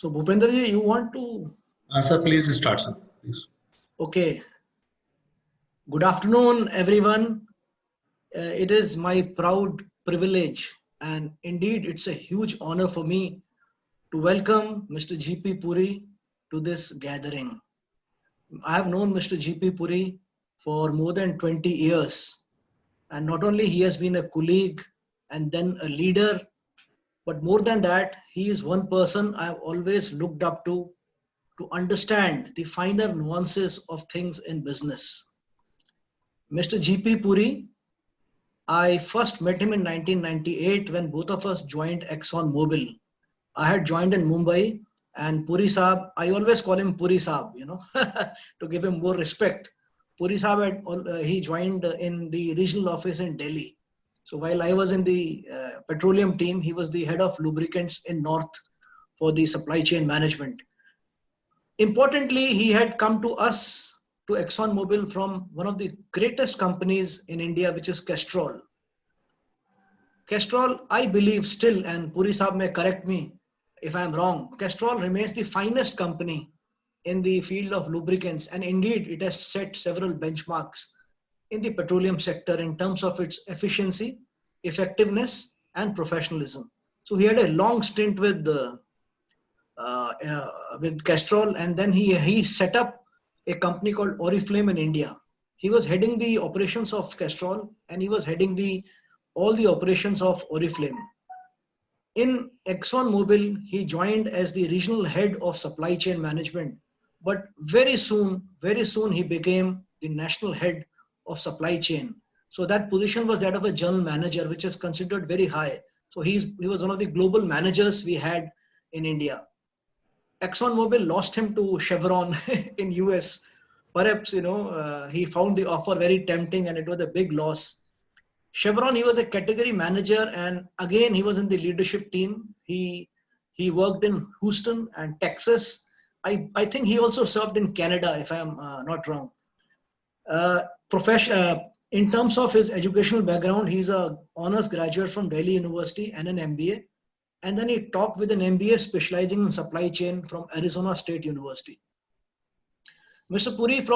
So Bhupender ji, you want to? Sir, please start, sir. Please. Okay. Good afternoon, everyone. It is my proud privilege, and indeed, it's a huge honor for me to welcome Mr. G.P. Puri to this gathering. I have known Mr. G.P. Puri for more than 20 years, and not only he has been a colleague and then a leader, but more than that, he is one person I have always looked up to understand the finer nuances of things in business. Mr. G.P. Puri, I first met him in 1998 when both of us joined Exxon Mobil. I had joined in Mumbai, and Puri Saab, I always call him Puri Saab, to give him more respect. Puri Saab, he joined in the regional office in Delhi. So while I was in the petroleum team, he was the head of lubricants in North for the supply chain management. Importantly, he had come to us, to ExxonMobil, from one of the greatest companies in India, which is Castrol. Castrol, I believe still, and Puri Saab may correct me if I am wrong, Castrol remains the finest company in the field of lubricants, and indeed it has set several benchmarks in the petroleum sector in terms of its efficiency, effectiveness, and professionalism. So he had a long stint with Castrol, and then he set up a company called Oriflame in India. He was heading the operations of Castrol, and he was heading all the operations of Oriflame. In ExxonMobil, he joined as the regional head of supply chain management, but very soon he became the national head of supply chain. So that position was that of a general manager, which is considered very high. So he was one of the global managers we had in India. ExxonMobil lost him to Chevron in US. Perhaps, he found the offer very tempting and it was a big loss. Chevron, he was a category manager, and again, he was in the leadership team. He worked in Houston and Texas. I think he also served in Canada, if I'm not wrong. In terms of his educational background, he's a honors graduate from Delhi University and an MBA. And then he topped with an MBA specializing in supply chain from Arizona State University. Mr. Puri,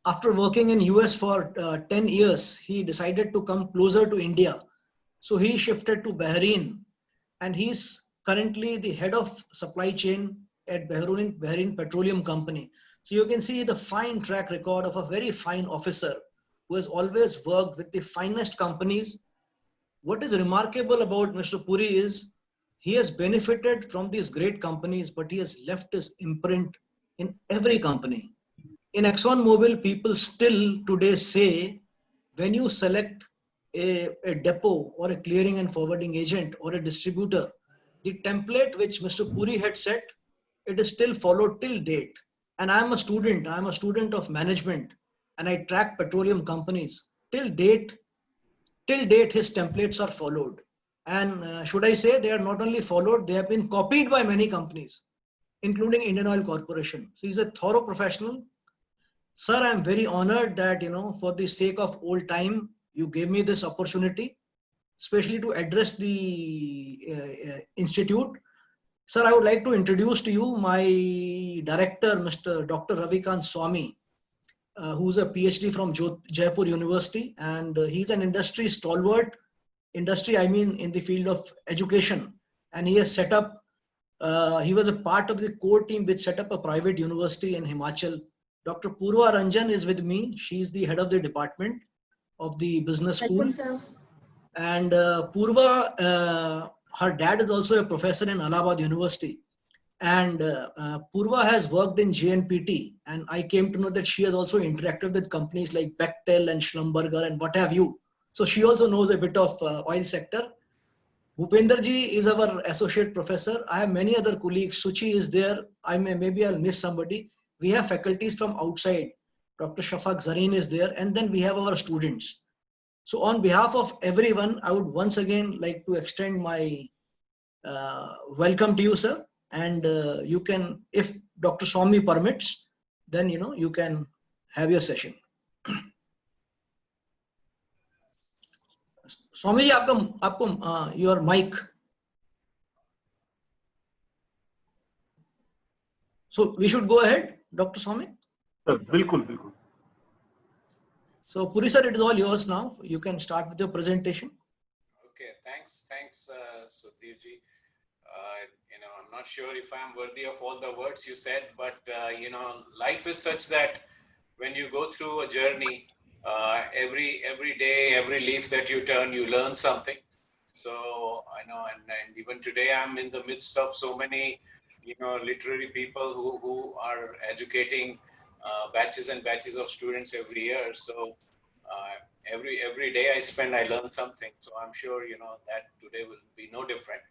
after working in US for 10 years, he decided to come closer to India. So he shifted to Bahrain, and he's currently the head of supply chain at Bahrain Petroleum Company. So you can see the fine track record of a very fine officer who has always worked with the finest companies. What is remarkable about Mr. Puri is he has benefited from these great companies, but he has left his imprint in every company. In ExxonMobil, people still today say, when you select a depot or a clearing and forwarding agent or a distributor, the template which Mr. Puri had set, it is still followed till date. And I'm a student of management, and I track petroleum companies. Till date, his templates are followed. And should I say, they are not only followed, they have been copied by many companies, including Indian Oil Corporation. So he's a thorough professional. Sir, I'm very honored that, for the sake of old time, you gave me this opportunity, especially to address the institute. Sir, I would like to introduce to you my director, Mr. Dr. Ravikant Swami, who's a PhD from Jaipur University, and he's an industry stalwart, in the field of education. And he has set up, he was a part of the core team which set up a private university in Himachal. Dr. Purva Ranjan is with me. She's the head of the department of the business school. And Purva, her dad is also a professor in Allahabad University. And Purva has worked in JNPT. And I came to know that she has also interacted with companies like Bechtel and Schlumberger and what have you. So she also knows a bit of oil sector. Bhupender ji is our associate professor. I have many other colleagues. Suchi is there. Maybe I'll miss somebody. We have faculties from outside. Dr. Shafaq Zareen is there. And then we have our students. So on behalf of everyone, I would once again like to extend my welcome to you, sir. And you can, if Dr. Swami permits, then, you can have your session. Swami, your mic. So we should go ahead, Dr. Swami. बिल्कुल बिल्कुल. So Puri sir, it is all yours now. You can start with your presentation. Okay, thanks, Sudhirji. I'm not sure if I'm worthy of all the words you said, but life is such that when you go through a journey, every day, every leaf that you turn, you learn something. So I know, and even today, I'm in the midst of so many, literary people who are educating batches and batches of students every year. So every day I spend, I learn something. So I'm sure that today will be no different.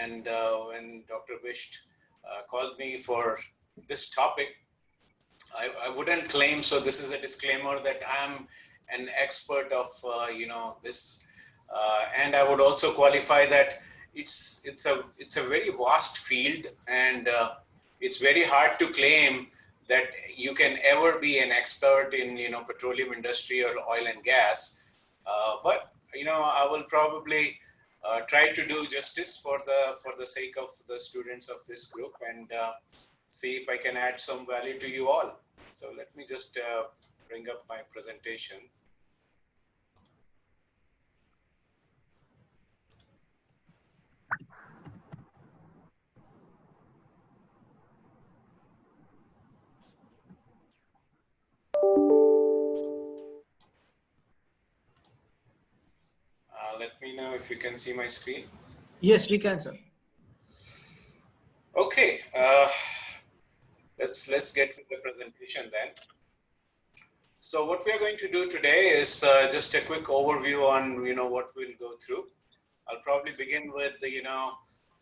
And when Dr. Bisht called me for this topic, I wouldn't claim, so this is a disclaimer, that I'm an expert of this, and I would also qualify that it's a very vast field, and it's very hard to claim that you can ever be an expert in petroleum industry or oil and gas, but I will probably try to do justice for the sake of the students of this group, and see if I can add some value to you all. So let me just bring up my presentation. Let me know if you can see my screen. Yes, we can, sir. Okay, let's get to the presentation then. So what we are going to do today is just a quick overview on what we'll go through. I'll probably begin with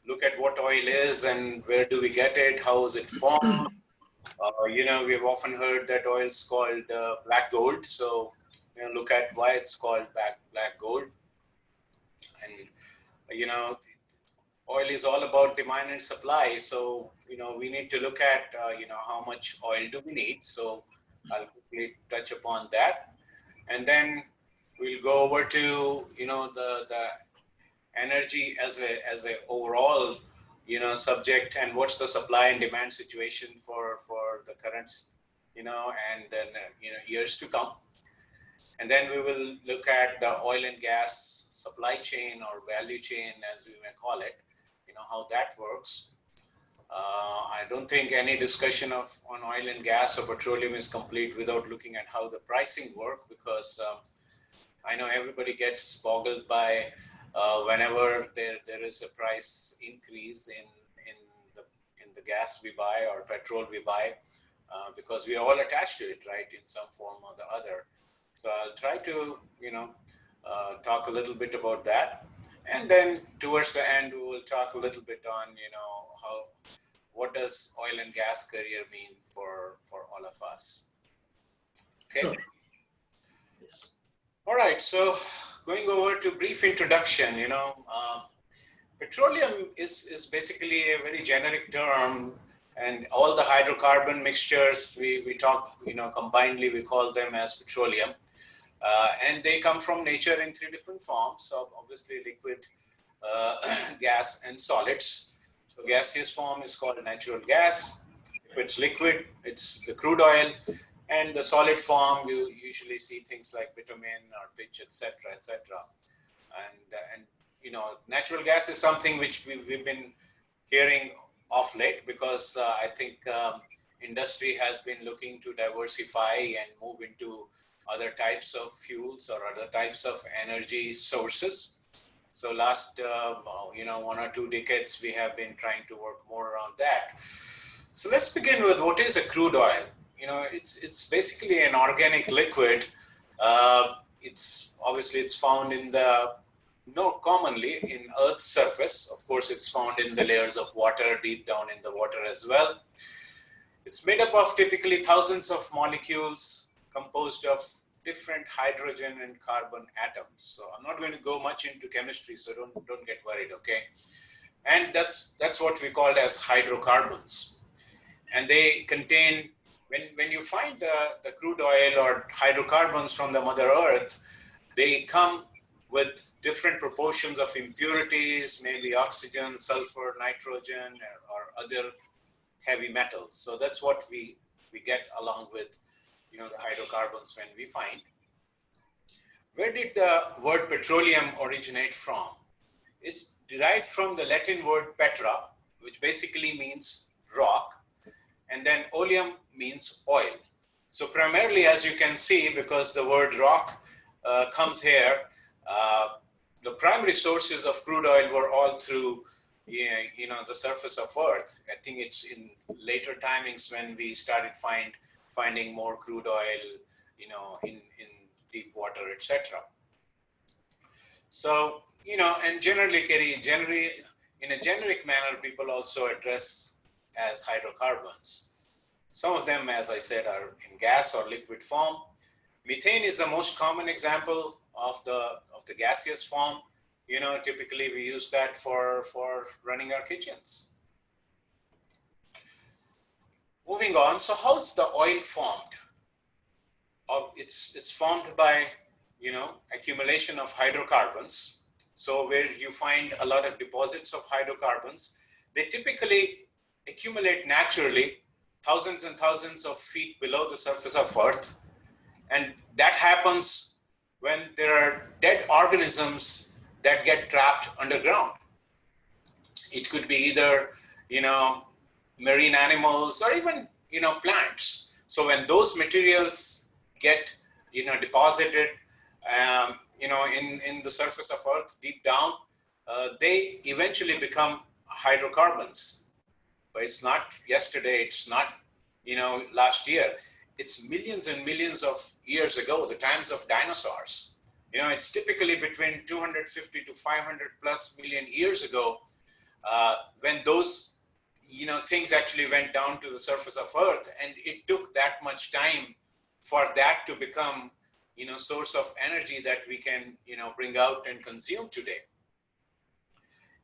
look at what oil is and where do we get it, how is it formed. We've often heard that oil is called black gold. So look at why it's called black gold. And oil is all about demand and supply. So we need to look at how much oil do we need. So I'll quickly touch upon that, and then we'll go over to the energy as a overall subject, and what's the supply and demand situation for the current and then years to come. And then we will look at the oil and gas supply chain, or value chain as we may call it, how that works. I don't think any discussion on oil and gas or petroleum is complete without looking at how the pricing work, because I know everybody gets boggled by whenever there is a price increase in the gas we buy or petrol we buy, because we are all attached to it, right, in some form or the other. So I'll try to talk a little bit about that, and then towards the end we will talk a little bit on what does oil and gas career mean for all of us. Okay. Sure. Yes. All right, so going over to brief introduction, petroleum is basically a very generic term, and all the hydrocarbon mixtures we talk, combinedly we call them as petroleum, and they come from nature in three different forms. So obviously liquid, gas, and solids. So gaseous form is called natural gas. If it's liquid, it's the crude oil. And the solid form, you usually see things like bitumen or pitch, etc., etc. And natural gas is something which we've been hearing of late, because I think industry has been looking to diversify and move into other types of fuels or other types of energy sources. So last 1 or 2 decades, we have been trying to work more around that. So let's begin with what is a crude oil. It's basically an organic liquid. It's found in commonly in Earth's surface. Of course, it's found in the layers of water, deep down in the water as well. It's made up of typically thousands of molecules composed of different hydrogen and carbon atoms. So I'm not going to go much into chemistry, so don't get worried, okay? And that's what we call as hydrocarbons. And they contain, when you find the crude oil or hydrocarbons from the Mother Earth, they come with different proportions of impurities, maybe oxygen, sulfur, nitrogen, or other heavy metals. So that's what we get along with, you know, the hydrocarbons when we find. Where did the word petroleum originate from? It's derived from the Latin word petra, which basically means rock, and then oleum means oil. So primarily, as you can see, because the word rock comes here, the primary sources of crude oil were all through, you know, the surface of Earth. I think it's in later timings when we started finding more crude oil, you know, in deep water, etc. So, you know, and generally, in a generic manner, people also address as hydrocarbons. Some of them, as I said, are in gas or liquid form. Methane is the most common example of the gaseous form. You know, typically we use that for running our kitchens. Moving on, so how's the oil formed? It's formed by, you know, accumulation of hydrocarbons. So where you find a lot of deposits of hydrocarbons, they typically accumulate naturally thousands and thousands of feet below the surface of Earth. And that happens when there are dead organisms that get trapped underground. It could be either, you know, marine animals or even, you know, plants. So when those materials get, you know, deposited, you know, in the surface of Earth deep down, they eventually become hydrocarbons. But it's not yesterday, it's not, you know, last year. It's millions and millions of years ago, the times of dinosaurs. You know, it's typically between 250 to 500 plus million years ago when those, you know, things actually went down to the surface of Earth, and it took that much time for that to become, you know, source of energy that we can, you know, bring out and consume today.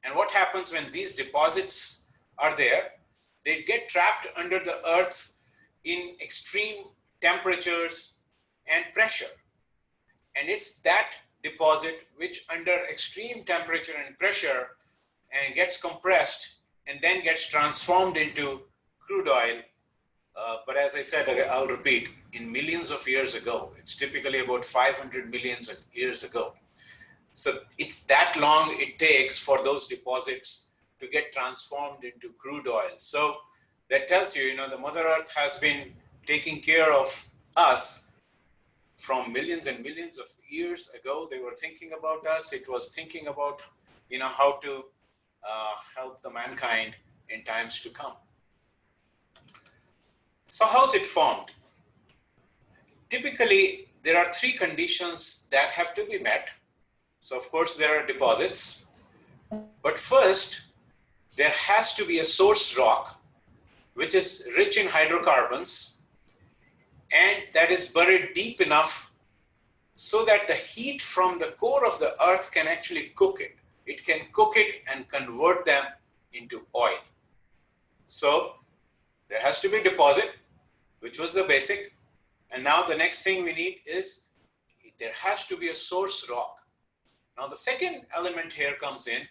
And what happens when these deposits are there? They get trapped under the Earth in extreme temperatures and pressure. And it's that deposit which under extreme temperature and pressure and gets compressed and then gets transformed into crude oil. But as I said, I'll repeat, in millions of years ago, it's typically about 500 millions of years ago. So it's that long it takes for those deposits to get transformed into crude oil. So that tells you, you know, the Mother Earth has been taking care of us from millions and millions of years ago. They were thinking about us. It was thinking about, you know, how to help the mankind in times to come. So how's it formed? Typically, there are three conditions that have to be met. So of course, there are deposits. But first, there has to be a source rock, which is rich in hydrocarbons, and that is buried deep enough so that the heat from the core of the Earth can actually cook it. It can cook it and convert them into oil. So there has to be a deposit, which was the basic. And now the next thing we need is there has to be a source rock. Now the second element here comes in.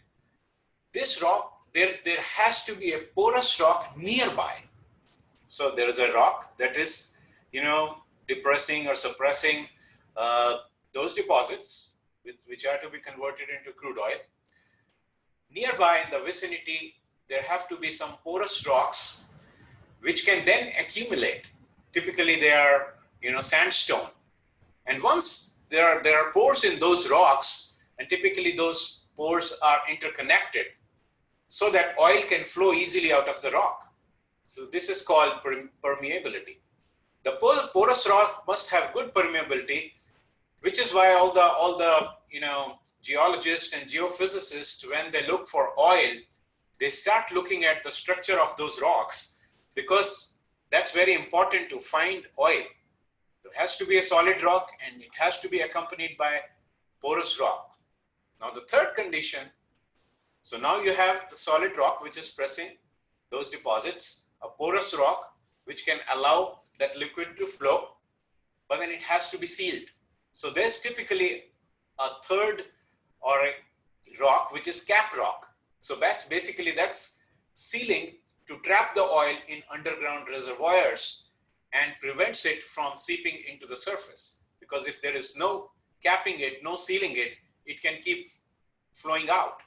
This rock, there has to be a porous rock nearby. So there is a rock that is, you know, depressing or suppressing those deposits, which are to be converted into crude oil. Nearby in the vicinity, there have to be some porous rocks, which can then accumulate. Typically, they are, you know, sandstone. And once there are pores in those rocks, and typically those pores are interconnected, so that oil can flow easily out of the rock. So this is called permeability. The porous rock must have good permeability, which is why all the you know, geologists and geophysicists, when they look for oil, they start looking at the structure of those rocks, because that's very important to find oil. There has to be a solid rock, and it has to be accompanied by porous rock. Now the third condition, so now you have the solid rock which is pressing those deposits, a porous rock which can allow that liquid to flow, but then it has to be sealed. So there's typically a third or a rock which is cap rock. So basically that's sealing to trap the oil in underground reservoirs and prevents it from seeping into the surface. Because if there is no capping it, no sealing it, it can keep flowing out.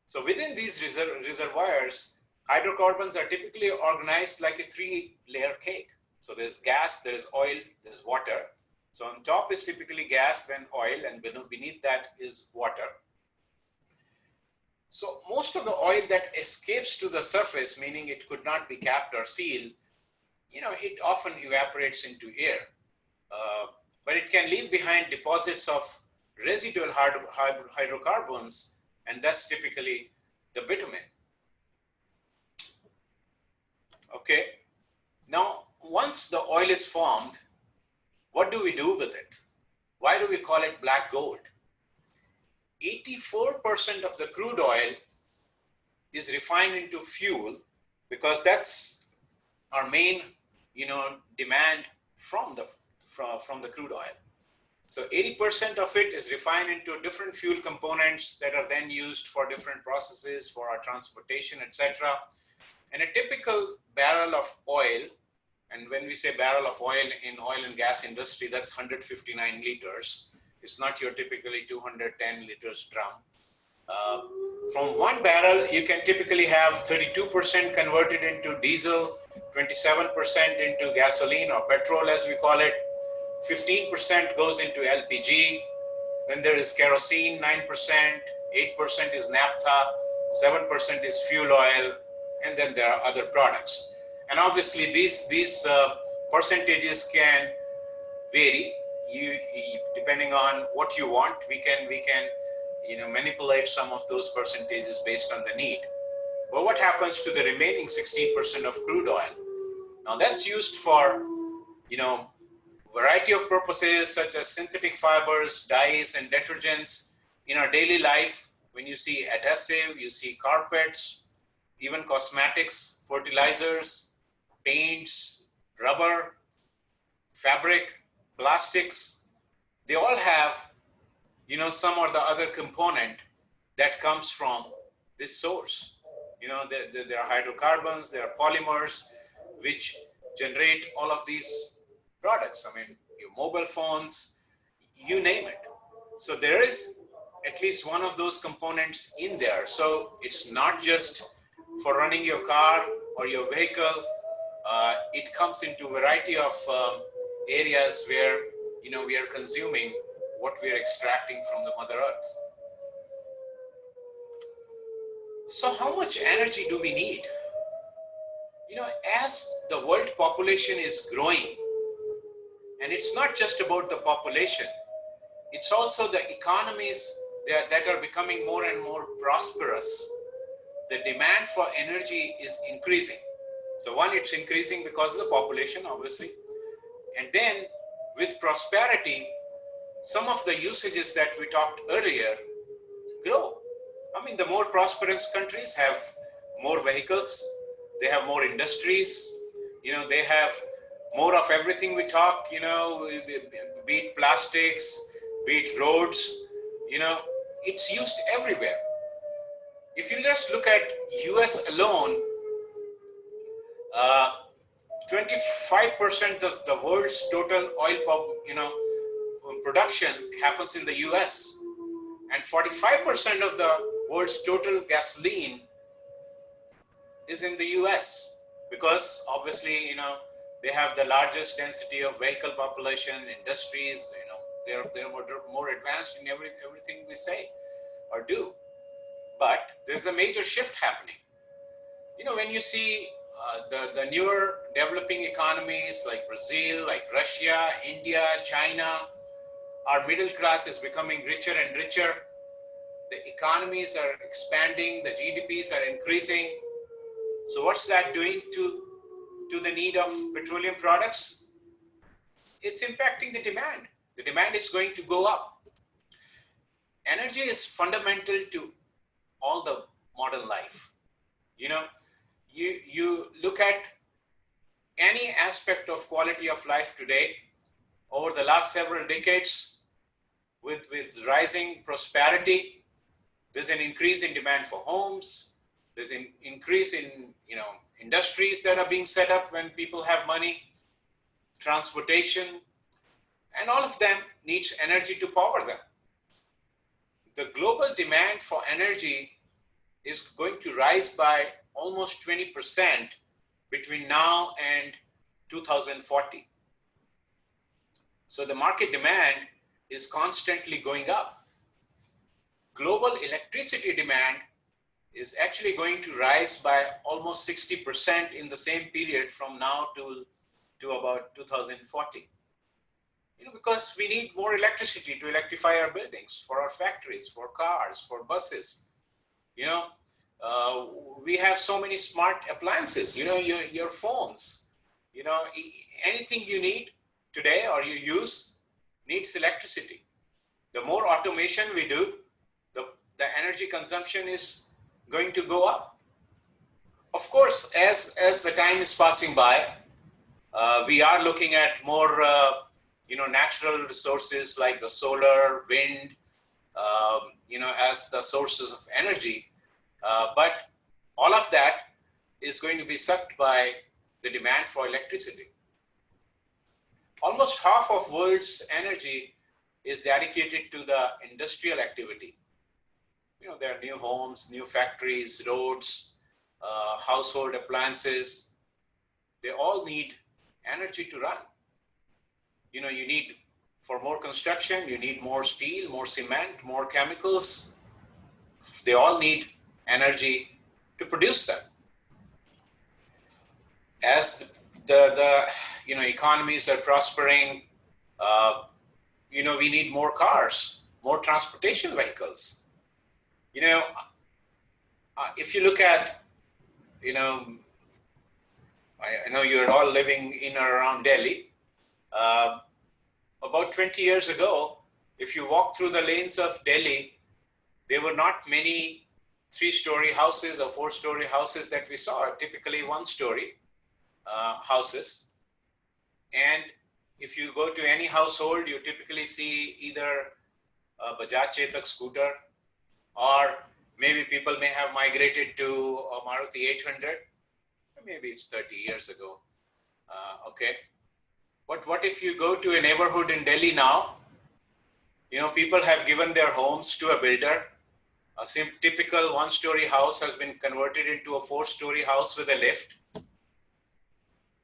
So within these reservoirs, hydrocarbons are typically organized like a 3-layer cake. So there's gas, there's oil, there's water. So on top is typically gas, then oil, and beneath that is water. So most of the oil that escapes to the surface, meaning it could not be capped or sealed, it often evaporates into air. But it can leave behind deposits of residual hydrocarbons, and that's typically the bitumen. Okay. Now, once the oil is formed, what do we do with it? Why do we call it black gold? 84% of the crude oil is refined into fuel because that's our main, demand from the crude oil. So 80% of it is refined into different fuel components that are then used for different processes for our transportation, etc. And a typical barrel of oil, and when we say barrel of oil in oil and gas industry, that's 159 liters. It's not your typically 210 liters drum. From one barrel, you can typically have 32% converted into diesel, 27% into gasoline or petrol as we call it, 15% goes into LPG, then there is kerosene, 9%, 8% is naphtha, 7% is fuel oil, and then there are other products. And obviously these percentages can vary. Depending on what you want, we can manipulate some of those percentages based on the need. But what happens to the remaining 16% of crude oil? Now that's used for variety of purposes such as synthetic fibers, dyes, and detergents. In our daily life, when you see adhesive, you see carpets, even cosmetics, fertilizers, paints, rubber, fabric, plastics, they all have some or the other component that comes from this source. There are hydrocarbons, there are polymers, which generate all of these products. I mean, your mobile phones, you name it. So there is at least one of those components in there. So it's not just for running your car or your vehicle. It comes into a variety of areas where, we are consuming what we are extracting from the Mother Earth. So how much energy do we need? As the world population is growing, and it's not just about the population, it's also the economies that are becoming more and more prosperous. The demand for energy is increasing. So one, it's increasing because of the population, obviously. And then with prosperity, some of the usages that we talked earlier grow. I mean, the more prosperous countries have more vehicles, they have more industries, they have more of everything we talked, be it plastics, be it roads, it's used everywhere. If you just look at US alone, 25% of the world's total oil production happens in the US, and 45% of the world's total gasoline is in the US, because obviously, they have the largest density of vehicle population, industries, they're more advanced in everything we say or do. But there's a major shift happening. When you see the newer developing economies like Brazil, like Russia, India, China, our middle class is becoming richer and richer. The economies are expanding, the GDPs are increasing. So what's that doing to the need of petroleum products? It's impacting the demand. The demand is going to go up. Energy is fundamental to all the modern life. You look at any aspect of quality of life today, over the last several decades, with rising prosperity, there's an increase in demand for homes, There's an increase in, industries that are being set up when people have money, transportation, and all of them needs energy to power them. The global demand for energy is going to rise by almost 20% between now and 2040. So the market demand is constantly going up. Global electricity demand is actually going to rise by almost 60% in the same period from now to about 2040. Because we need more electricity to electrify our buildings, for our factories, for cars, for buses. We have so many smart appliances, your phones, anything you need today or you use needs electricity. The more automation we do, the energy consumption is going to go up. Of course, as the time is passing by, we are looking at more natural resources like the solar, wind, as the sources of energy. But all of that is going to be sucked by the demand for electricity. Almost half of world's energy is dedicated to the industrial activity. There are new homes, new factories, roads, household appliances. They all need energy to run. You need, for more construction, you need more steel, more cement, more chemicals. They all need energy to produce them. As the economies are prospering, we need more cars, more transportation vehicles. If you look at, I know you're all living in or around Delhi. About 20 years ago, if you walk through the lanes of Delhi, there were not many 3-story houses or 4-story houses that we saw, typically 1-story houses. And if you go to any household, you typically see either a Bajaj Chetak scooter, or maybe people may have migrated to a Maruti 800. Maybe it's 30 years ago. Okay. But what if you go to a neighborhood in Delhi now? People have given their homes to a builder. A typical 1-story house has been converted into a 4-story house with a lift.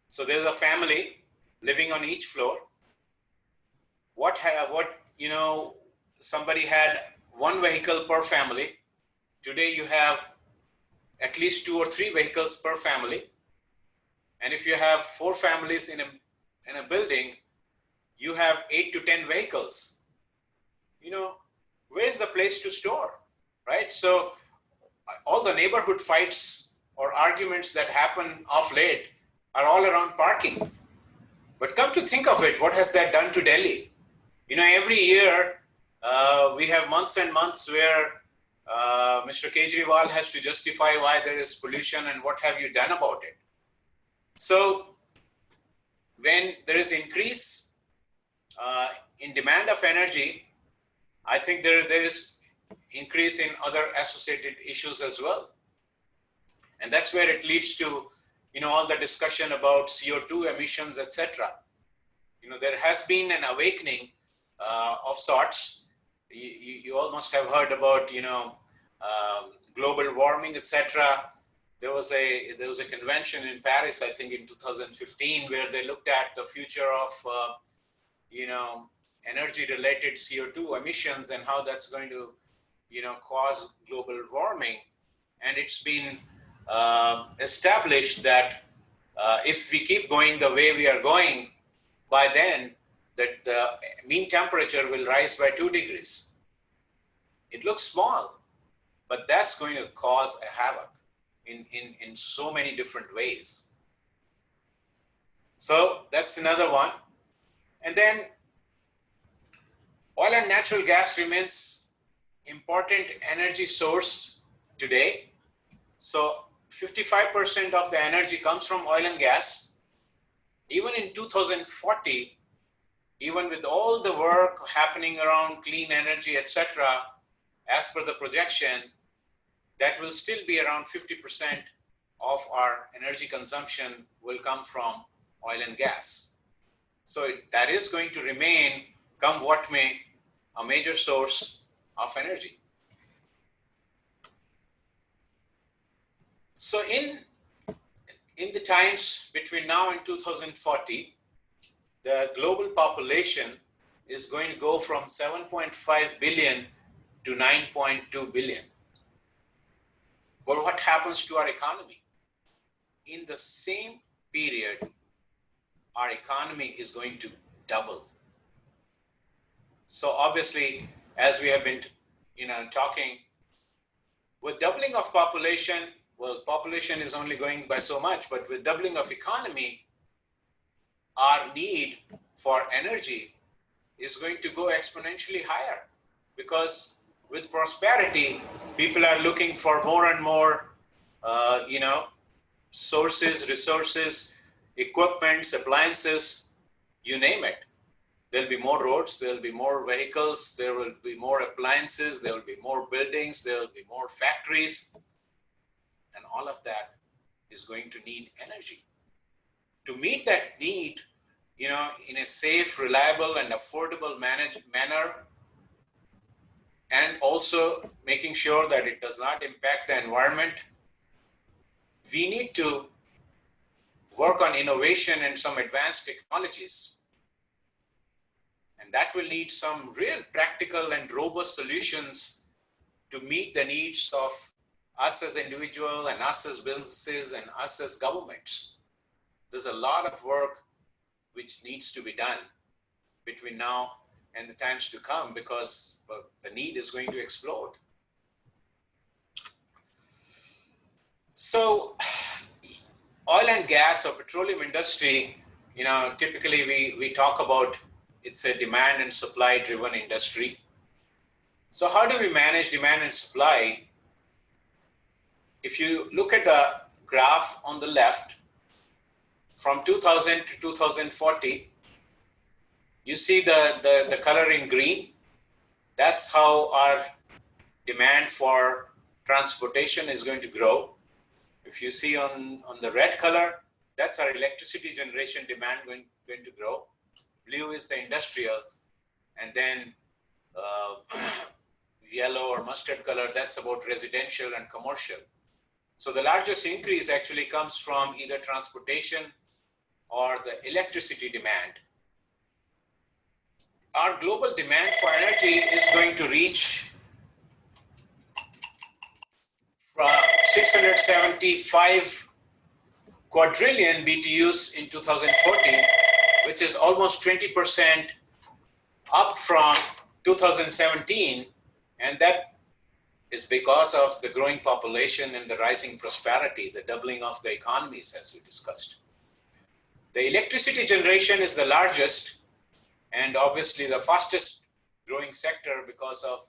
So there's a family living on each floor. Somebody had 1 vehicle per family. Today you have at least 2 or 3 vehicles per family. And if you have 4 families in a building, you have 8 to 10 vehicles. Where's the place to store, right? So all the neighborhood fights or arguments that happen of late are all around parking. But come to think of it, what has that done to Delhi? Every year we have months and months where Mr. Kejriwal has to justify why there is pollution and what have you done about it. So when there is increase in demand of energy, I think there is increase in other associated issues as well. And that's where it leads to, all the discussion about CO2 emissions, etc. There has been an awakening of sorts. You all must have heard about, global warming, etc. There was a convention in Paris, I think in 2015, where they looked at the future of, energy-related CO2 emissions and how that's going to, cause global warming. And it's been established that if we keep going the way we are going, by then that the mean temperature will rise by 2 degrees. It looks small, but that's going to cause a havoc in so many different ways. So that's another one. And then oil and natural gas remains important energy source today. So 55% of the energy comes from oil and gas. Even in 2040, even with all the work happening around clean energy, etc., as per the projection, that will still be around 50% of our energy consumption will come from oil and gas. So that is going to remain, come what may, a major source of energy. So in the times between now and 2040, the global population is going to go from 7.5 billion to 9.2 billion. But what happens to our economy? In the same period, our economy is going to double. So obviously, as we have been, talking, with doubling of population, well, population is only going by so much, but with doubling of economy, our need for energy is going to go exponentially higher, because with prosperity, people are looking for more and more, sources, resources, equipments, appliances, you name it. There'll be more roads, there'll be more vehicles, there will be more appliances, there will be more buildings, there will be more factories, and all of that is going to need energy. To meet that need, in a safe, reliable, and affordable manner, and also making sure that it does not impact the environment, we need to work on innovation and some advanced technologies. And that will need some real practical and robust solutions to meet the needs of us as individuals and us as businesses and us as governments. There's a lot of work which needs to be done between now and the times to come, because the need is going to explode. So oil and gas or petroleum industry, typically we talk about it's a demand and supply driven industry. So how do we manage demand and supply? If you look at the graph on the left, from 2000 to 2040, you see the color in green. That's how our demand for transportation is going to grow. If you see on the red color, that's our electricity generation demand going to grow. Blue is the industrial, and then yellow or mustard color, that's about residential and commercial. So the largest increase actually comes from either transportation or the electricity demand. Our global demand for energy is going to reach from 675 quadrillion BTUs in 2040, which is almost 20% up from 2017. And that is because of the growing population and the rising prosperity, the doubling of the economies, as we discussed. The electricity generation is the largest and obviously the fastest growing sector because of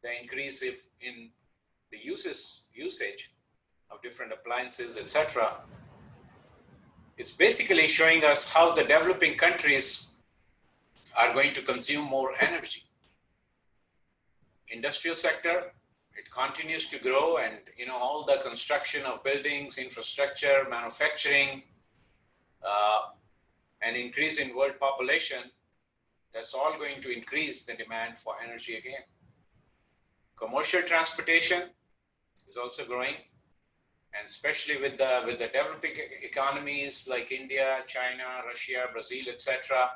the increase in the usage of different appliances, etc. It's basically showing us how the developing countries are going to consume more energy. Industrial sector, it continues to grow, and all the construction of buildings, infrastructure, manufacturing, and increase in world population, that's all going to increase the demand for energy again. Commercial transportation is also growing, and especially with the developing economies like India, China, Russia, Brazil, etc.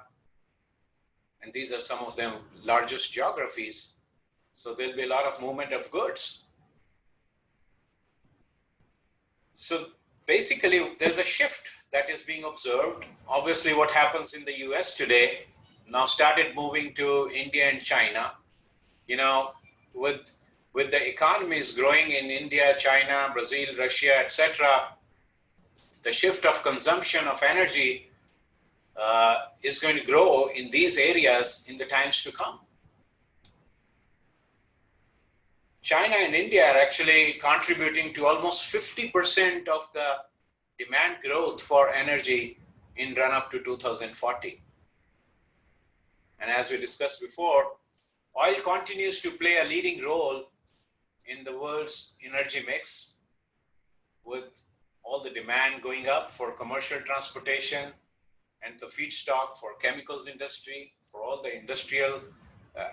And these are some of them largest geographies. So there'll be a lot of movement of goods. So basically, there's a shift that is being observed. Obviously, what happens in the US today now started moving to India and China. With the economies growing in India, China, Brazil, Russia, etc., the shift of consumption of energy is going to grow in these areas in the times to come. China and India are actually contributing to almost 50% of the demand growth for energy in run-up to 2040. And as we discussed before, oil continues to play a leading role in the world's energy mix, with all the demand going up for commercial transportation and the feedstock for chemicals industry, for all the industrial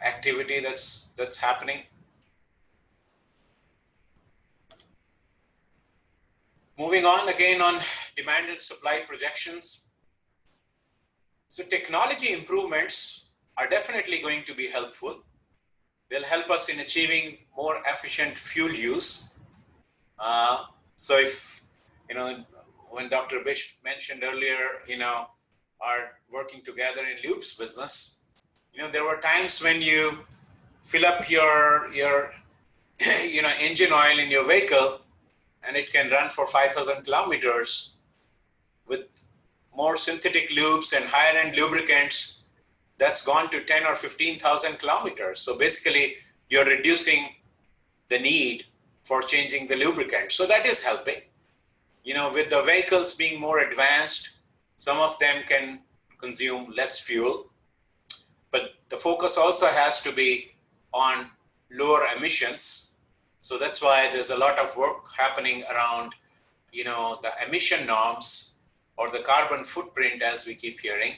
activity that's happening. Moving on again on demand and supply projections. So technology improvements are definitely going to be helpful. They'll help us in achieving more efficient fuel use. So if, when Dr. Bish mentioned earlier, are working together in lubes business, there were times when you fill up your engine oil in your vehicle and it can run for 5,000 kilometers. With more synthetic lubes and higher end lubricants, that's gone to 10 or 15,000 kilometers. So basically you're reducing the need for changing the lubricant. So that is helping. With the vehicles being more advanced, some of them can consume less fuel, but the focus also has to be on lower emissions. So that's why there's a lot of work happening around, the emission norms or the carbon footprint, as we keep hearing.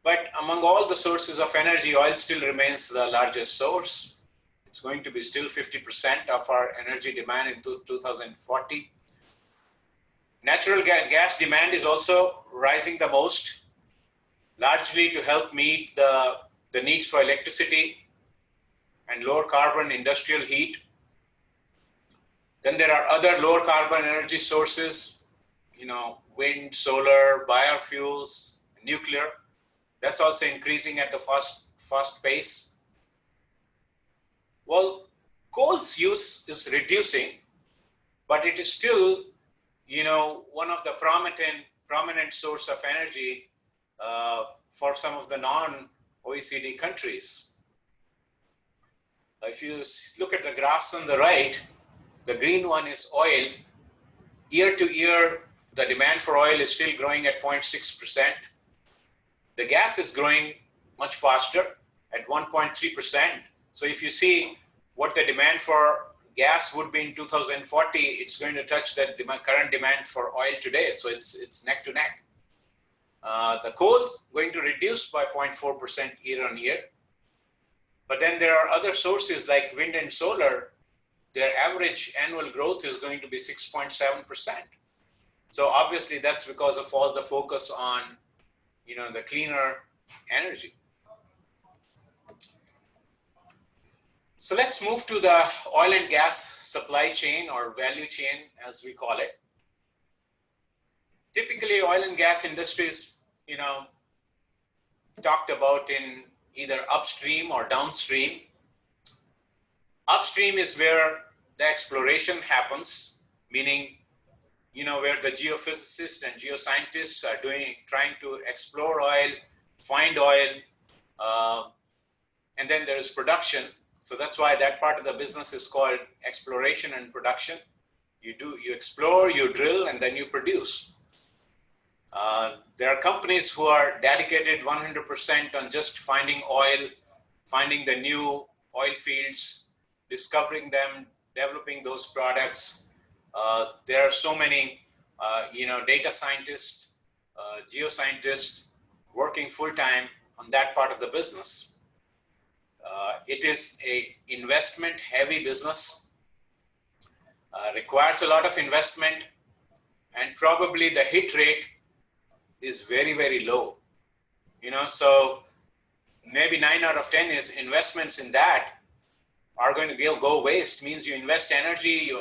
But among all the sources of energy, oil still remains the largest source. It's going to be still 50% of our energy demand in 2040. Natural gas demand is also rising the most, largely to help meet the needs for electricity and lower carbon industrial heat. Then there are other lower carbon energy sources, wind, solar, biofuels, nuclear. That's also increasing at the fast pace. Well, coal's use is reducing, but it is still, one of the prominent source of energy for some of the non-OECD countries. If you look at the graphs on the right, the green one is oil. Year to year, the demand for oil is still growing at 0.6%. The gas is growing much faster at 1.3%. So if you see what the demand for gas would be in 2040, it's going to touch that current demand for oil today. So it's neck to neck. The coal is going to reduce by 0.4% year on year. But then there are other sources like wind and solar. Their average annual growth is going to be 6.7%. So obviously that's because of all the focus on, the cleaner energy. So let's move to the oil and gas supply chain, or value chain as we call it. Typically oil and gas industries, talked about in either upstream or downstream. Upstream is where the exploration happens, meaning, where the geophysicists and geoscientists are trying to explore oil, find oil, and then there is production. So that's why that part of the business is called exploration and production. You explore, you drill, and then you produce. There are companies who are dedicated 100% on just finding oil, finding the new oil fields, discovering them, developing those products. There are so many, data scientists, geoscientists working full-time on that part of the business. It is a investment-heavy business, requires a lot of investment, and probably the hit rate is very, very low. So maybe 9 out of 10 is investments in that are going to go waste. Means you invest energy,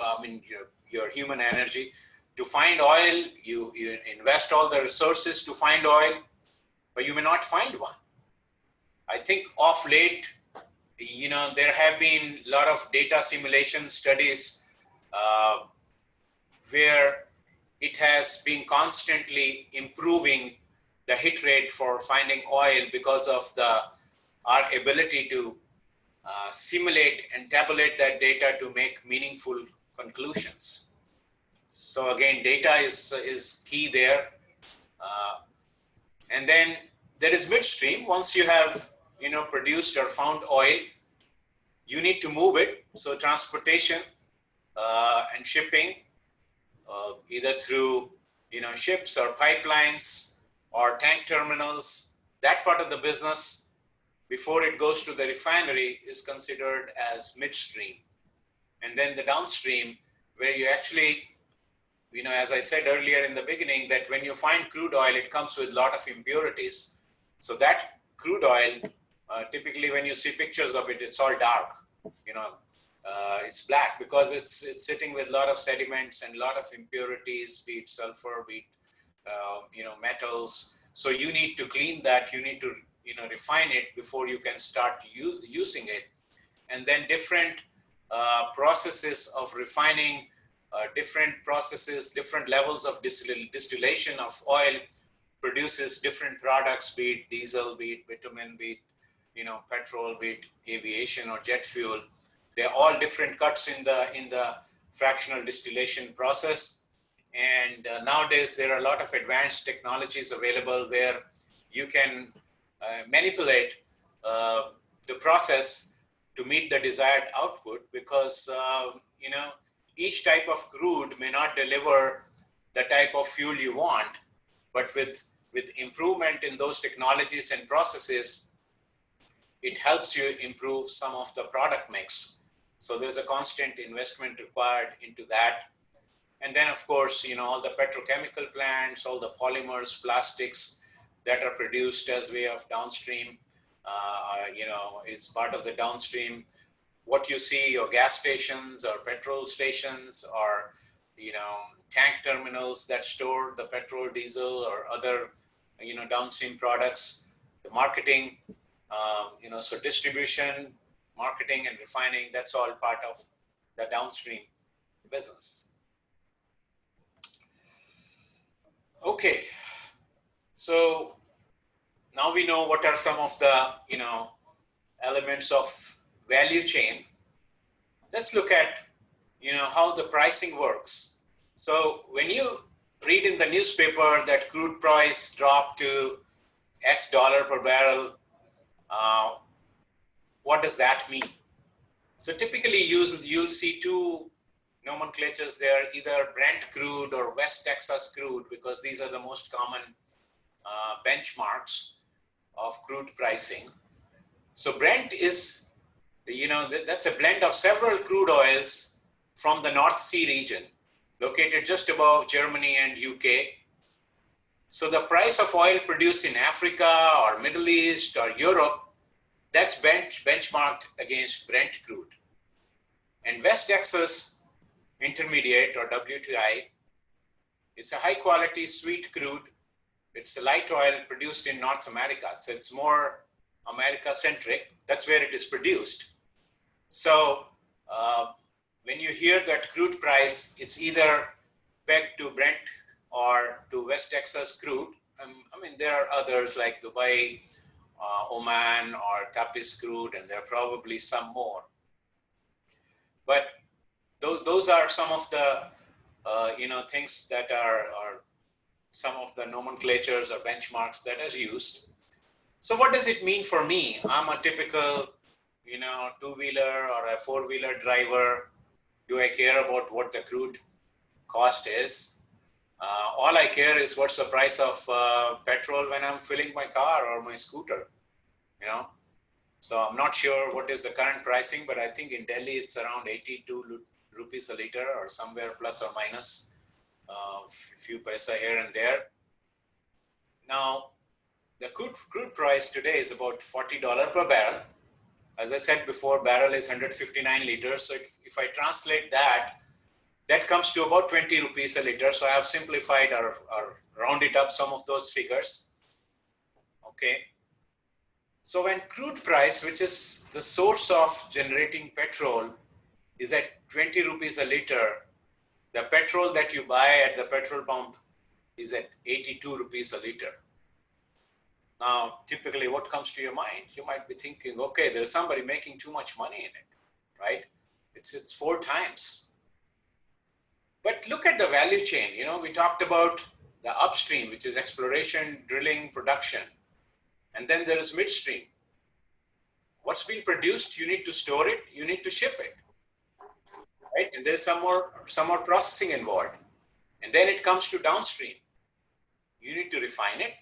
your human energy to find oil, you invest all the resources to find oil, but you may not find one. I think of late, there have been a lot of data simulation studies where it has been constantly improving the hit rate for finding oil because of our ability to simulate and tabulate that data to make meaningful conclusions. So again, data is key there. And then there is midstream. Once you have produced or found oil, you need to move it. So transportation and shipping, either through ships or pipelines or tank terminals, that part of the business before it goes to the refinery is considered as midstream. And then the downstream, where you actually, as I said earlier in the beginning, that when you find crude oil, it comes with a lot of impurities. So that crude oil, typically when you see pictures of it, it's all dark, it's black because it's sitting with a lot of sediments and a lot of impurities, be it sulfur, be it, metals. So you need to clean that, you need to, refine it before you can start using it. And then different processes of refining, different processes, different levels of distillation of oil produces different products, be it diesel, be it bitumen, be it, petrol, be it aviation or jet fuel. They're all different cuts in the fractional distillation process. And nowadays there are a lot of advanced technologies available where you can manipulate the process to meet the desired output, because each type of crude may not deliver the type of fuel you want, but with improvement in those technologies and processes, it helps you improve some of the product mix. So there's a constant investment required into that. And then of course, all the petrochemical plants, all the polymers, plastics that are produced as way of downstream, is part of the downstream. What you see, your gas stations or petrol stations or, tank terminals that store the petrol, diesel or other, downstream products, the marketing, so distribution, marketing and refining, that's all part of the downstream business. Okay, so now we know what are some of the, elements of value chain. Let's look at, how the pricing works. So when you read in the newspaper that crude price dropped to X dollar per barrel, what does that mean? So typically you'll see two nomenclatures there, either Brent crude or West Texas crude, because these are the most common benchmarks of crude pricing. So Brent is, that's a blend of several crude oils from the North Sea region, located just above Germany and UK. So the price of oil produced in Africa or Middle East or Europe, that's benchmarked against Brent crude. And West Texas Intermediate or WTI, it's a high quality sweet crude. It's a light oil produced in North America. So it's more America centric. That's where it is produced. So when you hear that crude price, it's either pegged to Brent or to West Texas crude. There are others like Dubai, Oman or Tapis crude, and there are probably some more. But those are some of the things that are some of the nomenclatures or benchmarks that is used. So what does it mean for me? I'm a typical, two-wheeler or a four-wheeler driver. Do I care about what the crude cost is? All I care is what's the price of petrol when I'm filling my car or my scooter, So I'm not sure what is the current pricing, but I think in Delhi it's around 82 rupees a liter or somewhere plus or minus a few paisa here and there. Now, the crude price today is about $40 per barrel. As I said before, barrel is 159 liters. So if I translate that, that comes to about 20 rupees a liter. So I have simplified or rounded up some of those figures. Okay. So when crude price, which is the source of generating petrol, is at 20 rupees a liter, the petrol that you buy at the petrol pump is at 82 rupees a liter. Now, typically what comes to your mind? You might be thinking, okay, there's somebody making too much money in it, right? It's 4 times. But look at the value chain. We talked about the upstream, which is exploration, drilling, production. And then there is midstream. What's been produced, you need to store it, you need to ship it, right? And there's some more processing involved. And then it comes to downstream. You need to refine it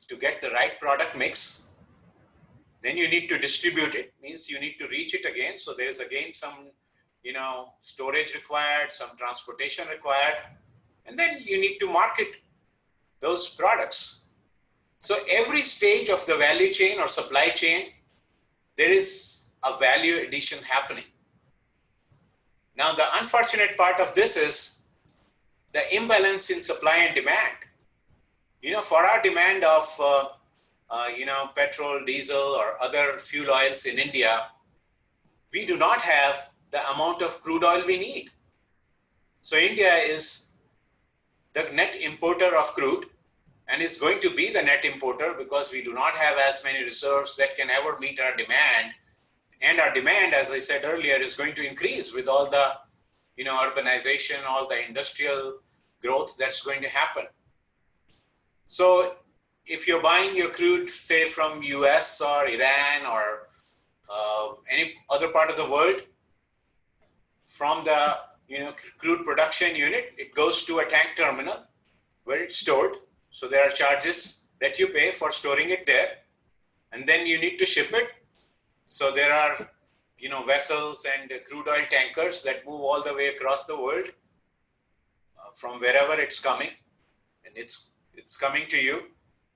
to get the right product mix. Then you need to distribute it, means you need to reach it again. So there is again some, storage required, some transportation required, and then you need to market those products. So every stage of the value chain or supply chain, there is a value addition happening. Now, the unfortunate part of this is the imbalance in supply and demand. For our demand of, petrol, diesel, or other fuel oils in India, we do not have the amount of crude oil we need. So India is the net importer of crude and is going to be the net importer because we do not have as many reserves that can ever meet our demand. And our demand, as I said earlier, is going to increase with all the, urbanization, all the industrial growth that's going to happen. So if you're buying your crude, say from US or Iran or any other part of the world, from the crude production unit, it goes to a tank terminal where it's stored. So there are charges that you pay for storing it there, and then you need to ship it. So there are vessels and crude oil tankers that move all the way across the world from wherever it's coming, and it's coming to you.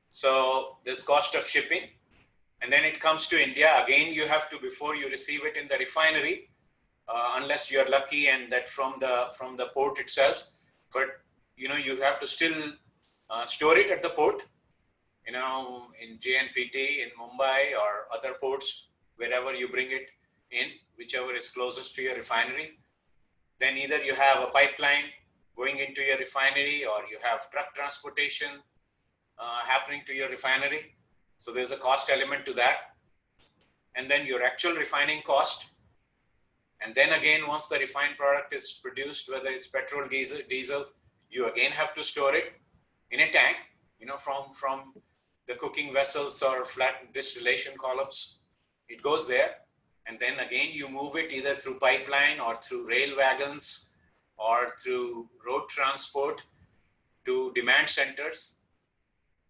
So there's cost of shipping, and then it comes to India. Again, you have to, before you receive it in the refinery, unless you're lucky and that from the port itself, but you have to still store it at the port, in JNPT, in Mumbai, or other ports, wherever you bring it in, whichever is closest to your refinery. Then either you have a pipeline going into your refinery, or you have truck transportation happening to your refinery. So there's a cost element to that. And then your actual refining cost. And then again, once the refined product is produced, whether it's petrol, diesel, you again have to store it in a tank, from the cooking vessels or flat distillation columns. It goes there. And then again, you move it either through pipeline or through rail wagons or through road transport to demand centers.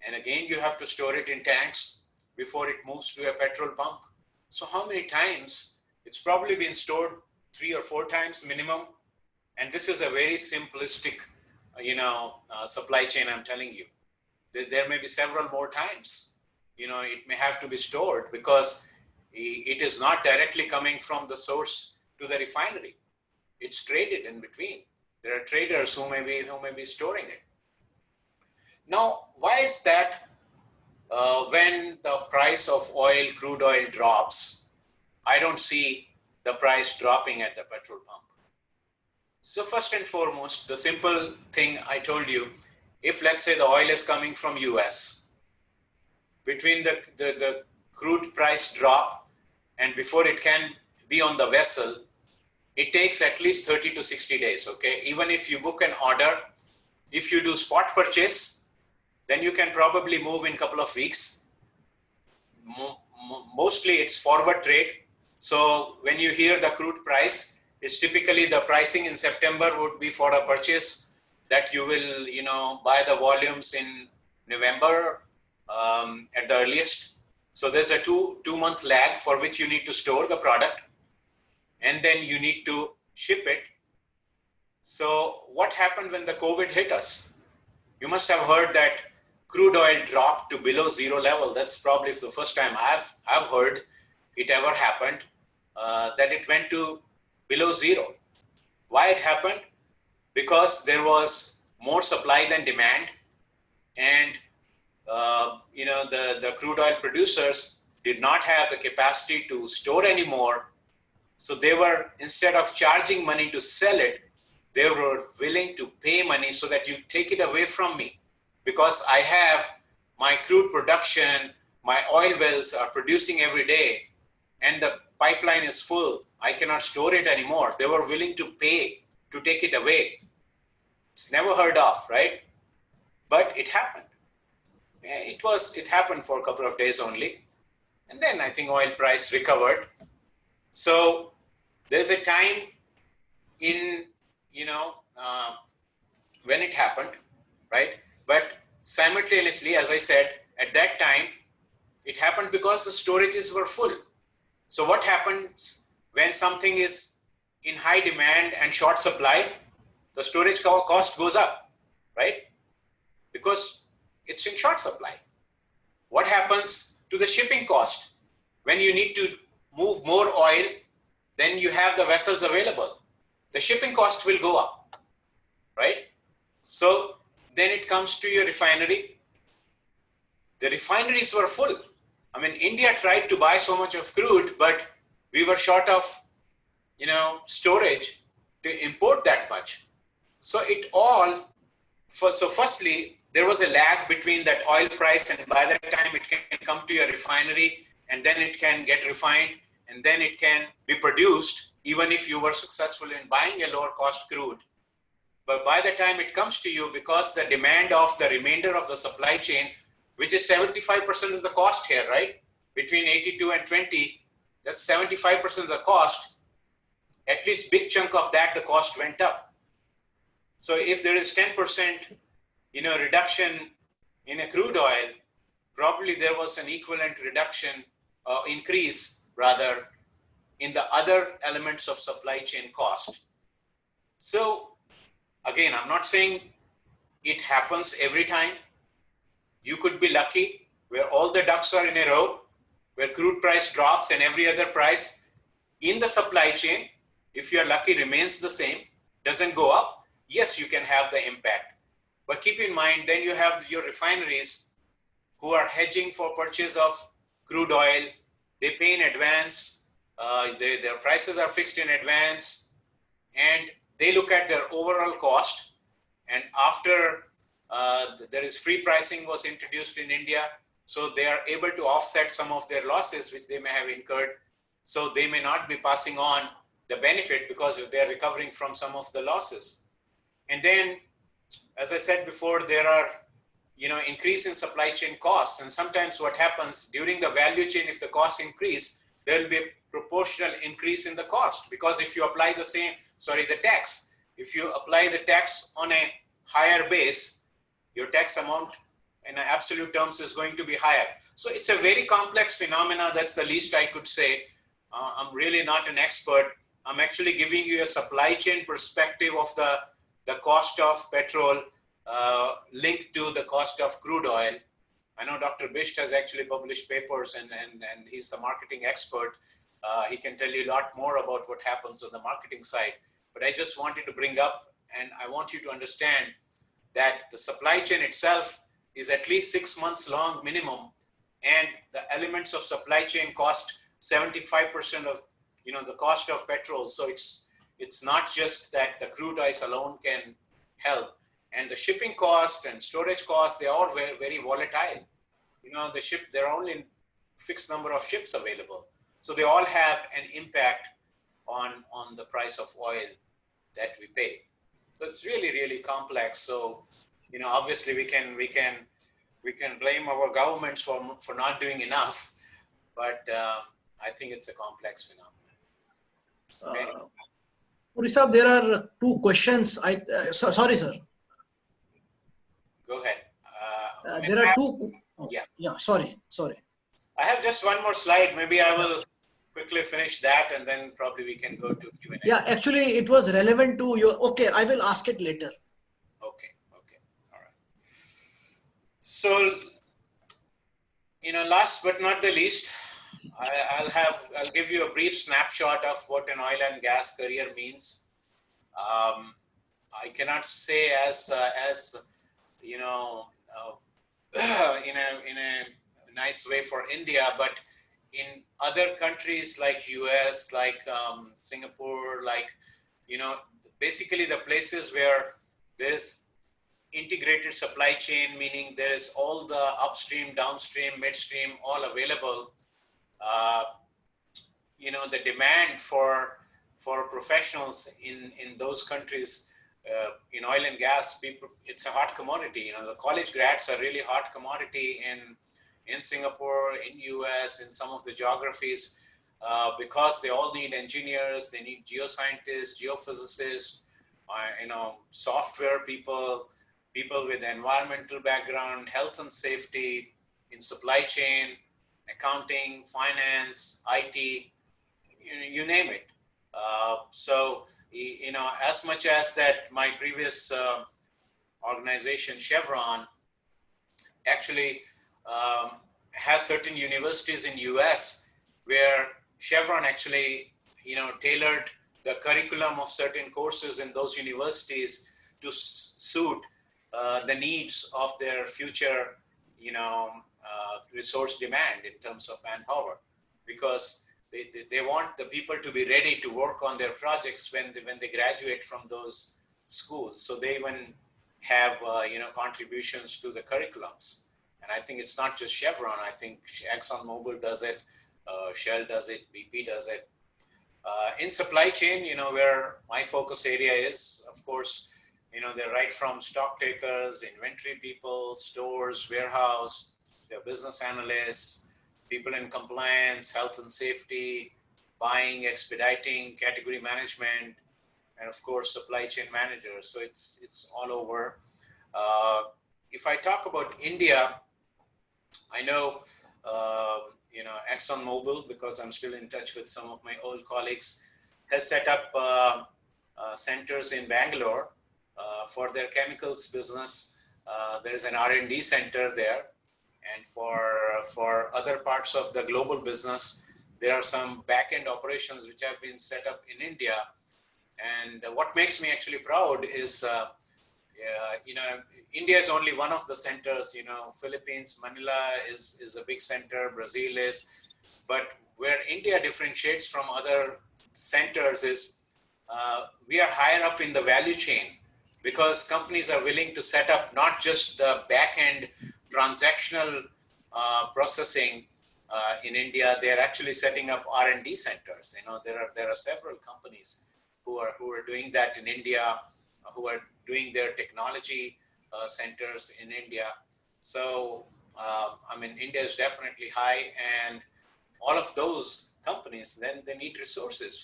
And again, you have to store it in tanks before it moves to a petrol pump. So how many times? It's probably been stored 3 or 4 times minimum. And this is a very simplistic, supply chain, I'm telling you. There may be several more times. It may have to be stored because it is not directly coming from the source to the refinery. It's traded in between. There are traders who may be storing it. Now, why is that when the price of oil, crude oil drops, I don't see the price dropping at the petrol pump? So first and foremost, the simple thing I told you, if let's say the oil is coming from US, between the crude price drop and before it can be on the vessel, it takes at least 30 to 60 days, okay? Even if you book an order, if you do spot purchase, then you can probably move in a couple of weeks. Mostly it's forward trade. So when you hear the crude price, it's typically the pricing in September would be for a purchase that you will, buy the volumes in November at the earliest. So there's a two-month lag for which you need to store the product, and then you need to ship it. So what happened when the COVID hit us? You must have heard that crude oil dropped to below zero level. That's probably the first time I've heard it ever happened, that it went to below zero. Why it happened? Because there was more supply than demand, and the crude oil producers did not have the capacity to store anymore. So they were, instead of charging money to sell it, they were willing to pay money so that you take it away from me, because I have my crude production, my oil wells are producing every day, and the pipeline is full. I cannot store it anymore. They were willing to pay to take it away. It's never heard of, right? But it happened. It happened for a couple of days only. And then I think oil price recovered. So there's a time in, when it happened, right? But simultaneously, as I said, at that time, it happened because the storages were full. So what happens when something is in high demand and short supply? The storage cost goes up, right? Because it's in short supply. What happens to the shipping cost? When you need to move more oil, then you have the vessels available. The shipping cost will go up, right? So then it comes to your refinery. The refineries were full. I mean, India tried to buy so much of crude, but we were short of, storage to import that much. So it all, so firstly, there was a lag between that oil price, and by the time it can come to your refinery, and then it can get refined, and then it can be produced, even if you were successful in buying a lower cost crude. But by the time it comes to you, because the demand of the remainder of the supply chain, which is 75% of the cost here, right? Between 82 and 20, that's 75% of the cost. At least big chunk of that, the cost went up. So if there is 10%, reduction in a crude oil, probably there was an equivalent reduction, increase rather, in the other elements of supply chain cost. So again, I'm not saying it happens every time. You could be lucky where all the ducks are in a row, where crude price drops and every other price in the supply chain, if you're lucky, remains the same, doesn't go up. Yes, you can have the impact. But keep in mind, then you have your refineries who are hedging for purchase of crude oil. They pay in advance. Their prices are fixed in advance. And they look at their overall cost. And after there is free pricing was introduced in India, so they are able to offset some of their losses which they may have incurred. So they may not be passing on the benefit because they're recovering from some of the losses. And then, as I said before, there are, increase in supply chain costs. And sometimes what happens during the value chain, if the costs increase, there will be a proportional increase in the cost, because if you apply the tax, if you apply the tax on a higher base, your tax amount in absolute terms is going to be higher. So it's a very complex phenomena. That's the least I could say. I'm really not an expert. I'm actually giving you a supply chain perspective of the cost of petrol linked to the cost of crude oil. I know Dr. Bisht has actually published papers and he's the marketing expert. He can tell you a lot more about what happens on the marketing side. But I just wanted to bring up, and I want you to understand that the supply chain itself is at least 6 months long minimum, and the elements of supply chain cost 75% of the cost of petrol. So it's not just that the crude oil alone can help, and the shipping cost and storage cost, they are very, very volatile. There are only fixed number of ships available, so they all have an impact on the price of oil that we pay. So it's really, really complex. So obviously we can blame our governments for not doing enough, but I think it's a complex phenomenon. Puri Sahab, there are two questions. Sorry, sir. Go ahead. There are two. Yeah. Sorry. I have just one more slide. Maybe I will quickly finish that, and then probably we can go to Q&A. Yeah, actually, it was relevant to your. Okay, I will ask it later. Okay. All right. So, last but not the least, I'll give you a brief snapshot of what an oil and gas career means. I cannot say as in a nice way for India, but in other countries like US, like Singapore, like basically the places where there is integrated supply chain, meaning there is all the upstream, downstream, midstream, all available. The demand for professionals in those countries, in oil and gas, it's a hot commodity. The college grads are really hot commodity in Singapore, in US, in some of the geographies, because they all need engineers, they need geoscientists, geophysicists, software people, people with environmental background, health and safety, in supply chain, accounting, finance, IT, you name it. As much as that my previous organization, Chevron, actually has certain universities in US where Chevron actually, tailored the curriculum of certain courses in those universities to suit the needs of their future, resource demand in terms of manpower, because they want the people to be ready to work on their projects when they graduate from those schools. So they even have, contributions to the curriculums. And I think it's not just Chevron. I think ExxonMobil does it, Shell does it, BP does it. In supply chain, where my focus area is, of course, they're right from stock takers, inventory people, stores, warehouse, they're business analysts, people in compliance, health and safety, buying, expediting, category management, and of course, supply chain managers. So it's all over. If I talk about India, I know, ExxonMobil, because I'm still in touch with some of my old colleagues, has set up centers in Bangalore for their chemicals business. There's an R&D center there. And for other parts of the global business, there are some back-end operations which have been set up in India. And what makes me actually proud is, India is only one of the centers. Philippines, Manila is a big center, Brazil is. But where India differentiates from other centers is we are higher up in the value chain, because companies are willing to set up not just the back-end transactional processing in India. They're actually setting up R&D centers. There are several companies who are doing that in India, who are doing their technology centers in India. So, India is definitely high, and all of those companies, then they need resources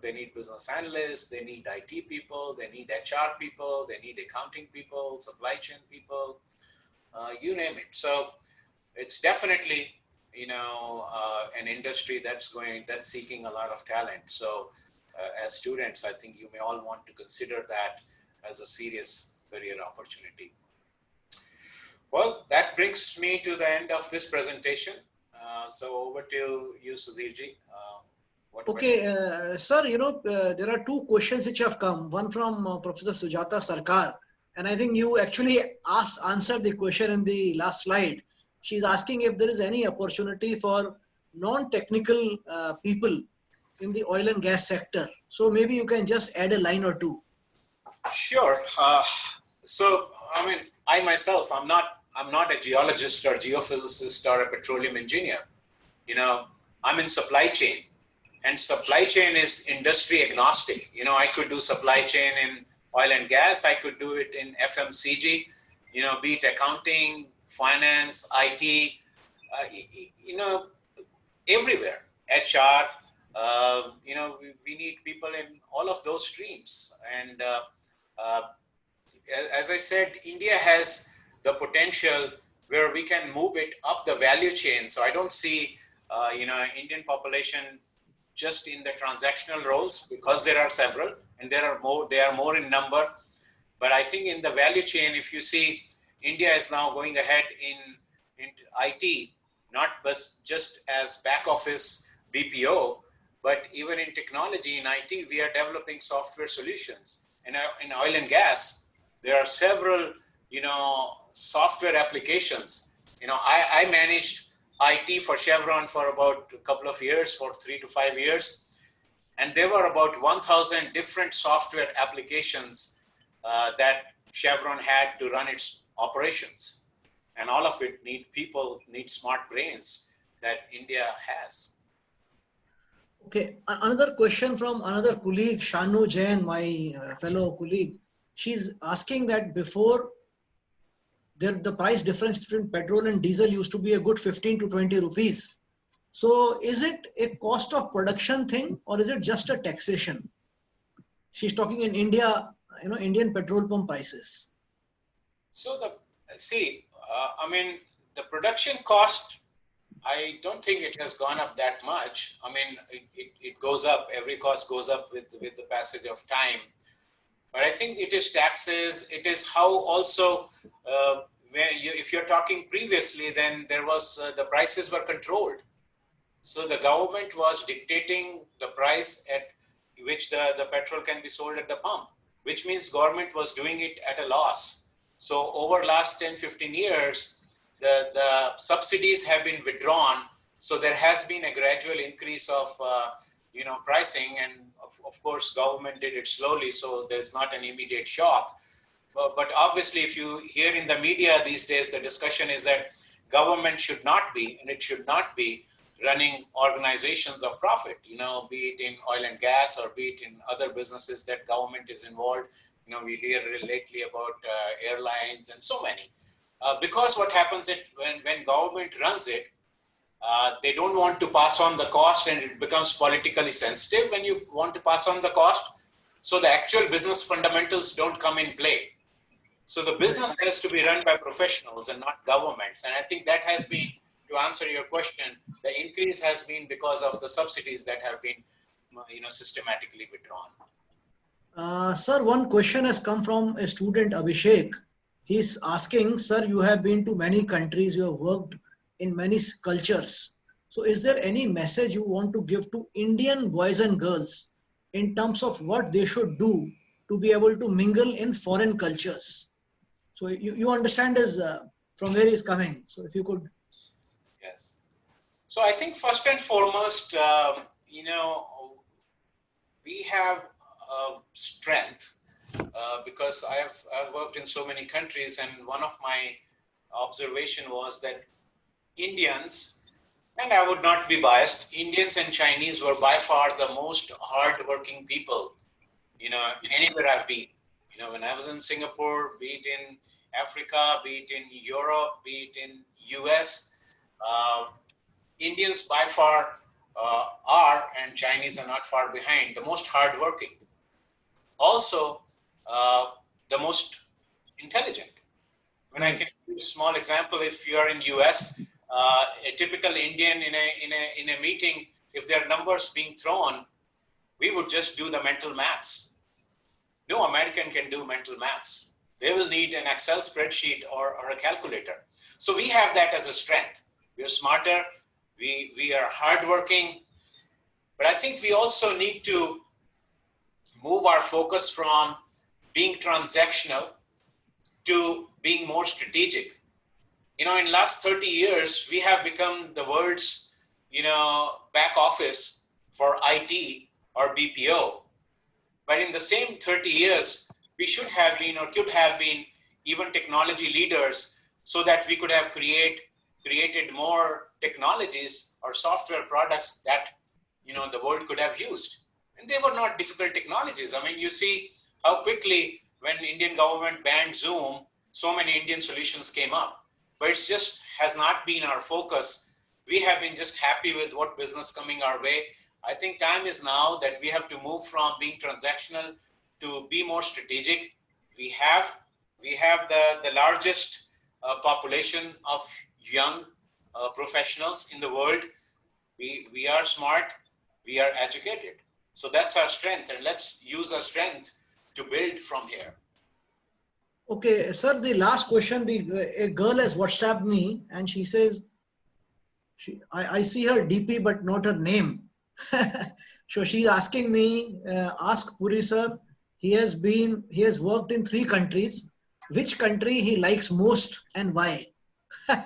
they need business analysts, they need IT people, they need HR people, they need accounting people, supply chain people, you name it. So it's definitely, an industry that's seeking a lot of talent. So as students, I think you may all want to consider that as a serious career opportunity. Well, that brings me to the end of this presentation. So over to you, Sudhirji. Okay, sir, there are two questions which have come. One from Professor Sujata Sarkar, and I think you actually answered the question in the last slide. She's asking if there is any opportunity for non-technical people in the oil and gas sector. So maybe you can just add a line or two. Sure. So, I myself, I'm not a geologist or geophysicist or a petroleum engineer. I'm in supply chain, and supply chain is industry agnostic. I could do supply chain in oil and gas. I could do it in FMCG, be it accounting, finance, IT, everywhere, HR. We need people in all of those streams. And as I said, India has the potential where we can move it up the value chain. So I don't see, Indian population just in the transactional roles, because there are several, and they are more in number. But I think in the value chain, if you see, India is now going ahead in IT, not just as back office BPO, but even in technology, in IT, we are developing software solutions. And in oil and gas, there are several, software applications. I managed IT for Chevron for about a couple of years, for 3 to 5 years. And there were about 1,000 different software applications that Chevron had to run its operations. And all of it need smart brains that India has. Okay, another question from another colleague, Shanu Jain, my fellow colleague. She's asking that before the price difference between petrol and diesel used to be a good 15 to 20 rupees. So is it a cost of production thing or is it just a taxation? She's talking in India, Indian petrol pump prices. So I mean, the production cost, I don't think it has gone up that much. I mean, it goes up. Every cost goes up with the passage of time. But I think it is taxes. It is how also, if you're talking previously, then there was, the prices were controlled. So the government was dictating the price at which the petrol can be sold at the pump, which means government was doing it at a loss. So over last 10, 15 years, the subsidies have been withdrawn. So there has been a gradual increase of, pricing. And of course, government did it slowly. So there's not an immediate shock. But obviously, if you hear in the media these days, the discussion is that government should not be, and it should not be, running organizations of profit, be it in oil and gas or be it in other businesses that government is involved. We hear lately about airlines and so many. Because what happens is when government runs it, they don't want to pass on the cost, and it becomes politically sensitive when you want to pass on the cost. So the actual business fundamentals don't come in play. So the business has to be run by professionals and not governments. And I think that has been, to answer your question, the increase has been because of the subsidies that have been, systematically withdrawn. Sir, one question has come from a student, Abhishek. He's asking, sir, you have been to many countries, you have worked in many cultures. So is there any message you want to give to Indian boys and girls in terms of what they should do to be able to mingle in foreign cultures? So you understand from where he's coming. So if you could. Yes. So I think first and foremost, we have strength because I've worked in so many countries, and one of my observation was that Indians, and I would not be biased, Indians and Chinese were by far the most hardworking people, anywhere I've been. When I was in Singapore, be it in Africa, be it in Europe, be it in US, Indians by far are, and Chinese are not far behind, the most hardworking. Also, the most intelligent. When I can give a small example, if you are in US, a typical Indian in a meeting, if there are numbers being thrown, we would just do the mental maths. No American can do mental maths. They will need an Excel spreadsheet or a calculator. So we have that as a strength. We are smarter, we are hardworking, but I think we also need to move our focus from being transactional to being more strategic. In last 30 years, we have become the world's, back office for IT or BPO. But in the same 30 years, we should have been or could have been even technology leaders so that we could have created more technologies or software products that, the world could have used. And they were not difficult technologies. I mean, you see how quickly when Indian government banned Zoom, so many Indian solutions came up. But it just has not been our focus. We have been just happy with what business coming our way. I think time is now that we have to move from being transactional to be more strategic. We have the largest population of young professionals in the world. We are smart, we are educated. So that's our strength, and let's use our strength to build from here. Okay, sir, the last question, a girl has WhatsApped me and she says, I see her DP but not her name. So she's asking me, ask Puri sir, he has worked in 3 countries. Which country he likes most and why? Okay,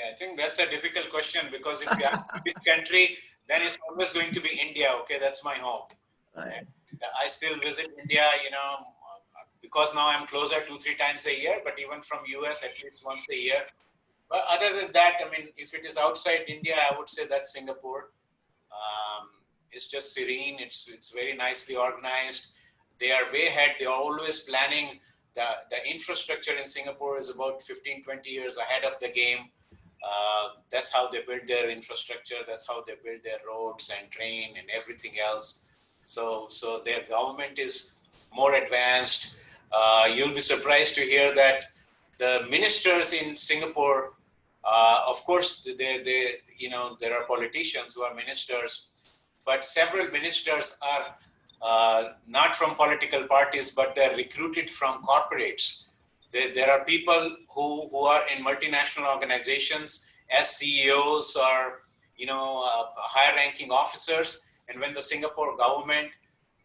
I think that's a difficult question because if you ask which country, then it's always going to be India. Okay, that's my home. Right. I still visit India, because now I'm closer 2-3 times a year, but even from US at least once a year. But other than that, I mean, if it is outside India, I would say that's Singapore. It's just serene. It's very nicely organized. They are way ahead. They are always planning the infrastructure in Singapore is about 15, 20 years ahead of the game. That's how they build their infrastructure. That's how they build their roads and train and everything else. So their government is more advanced. You'll be surprised to hear that the ministers in Singapore, of course, there are politicians who are ministers, but several ministers are not from political parties, but they're recruited from corporates. There are people who are in multinational organizations as CEOs or higher-ranking officers, and when the Singapore government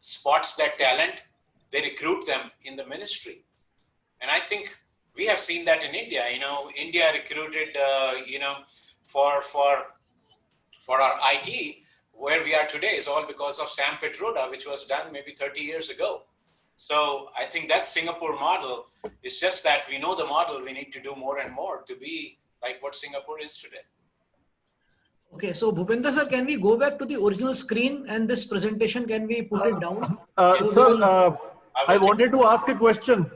spots that talent, they recruit them in the ministry. And I think we have seen that in India. India recruited, for our IT, where we are today is all because of Sam Petroda, which was done maybe 30 years ago. So I think that Singapore model is just that we know the model. We need to do more and more to be like what Singapore is today. Okay, so Bhupender sir, can we go back to the original screen and this presentation, can we put it down? Sir, I wanted to ask a question.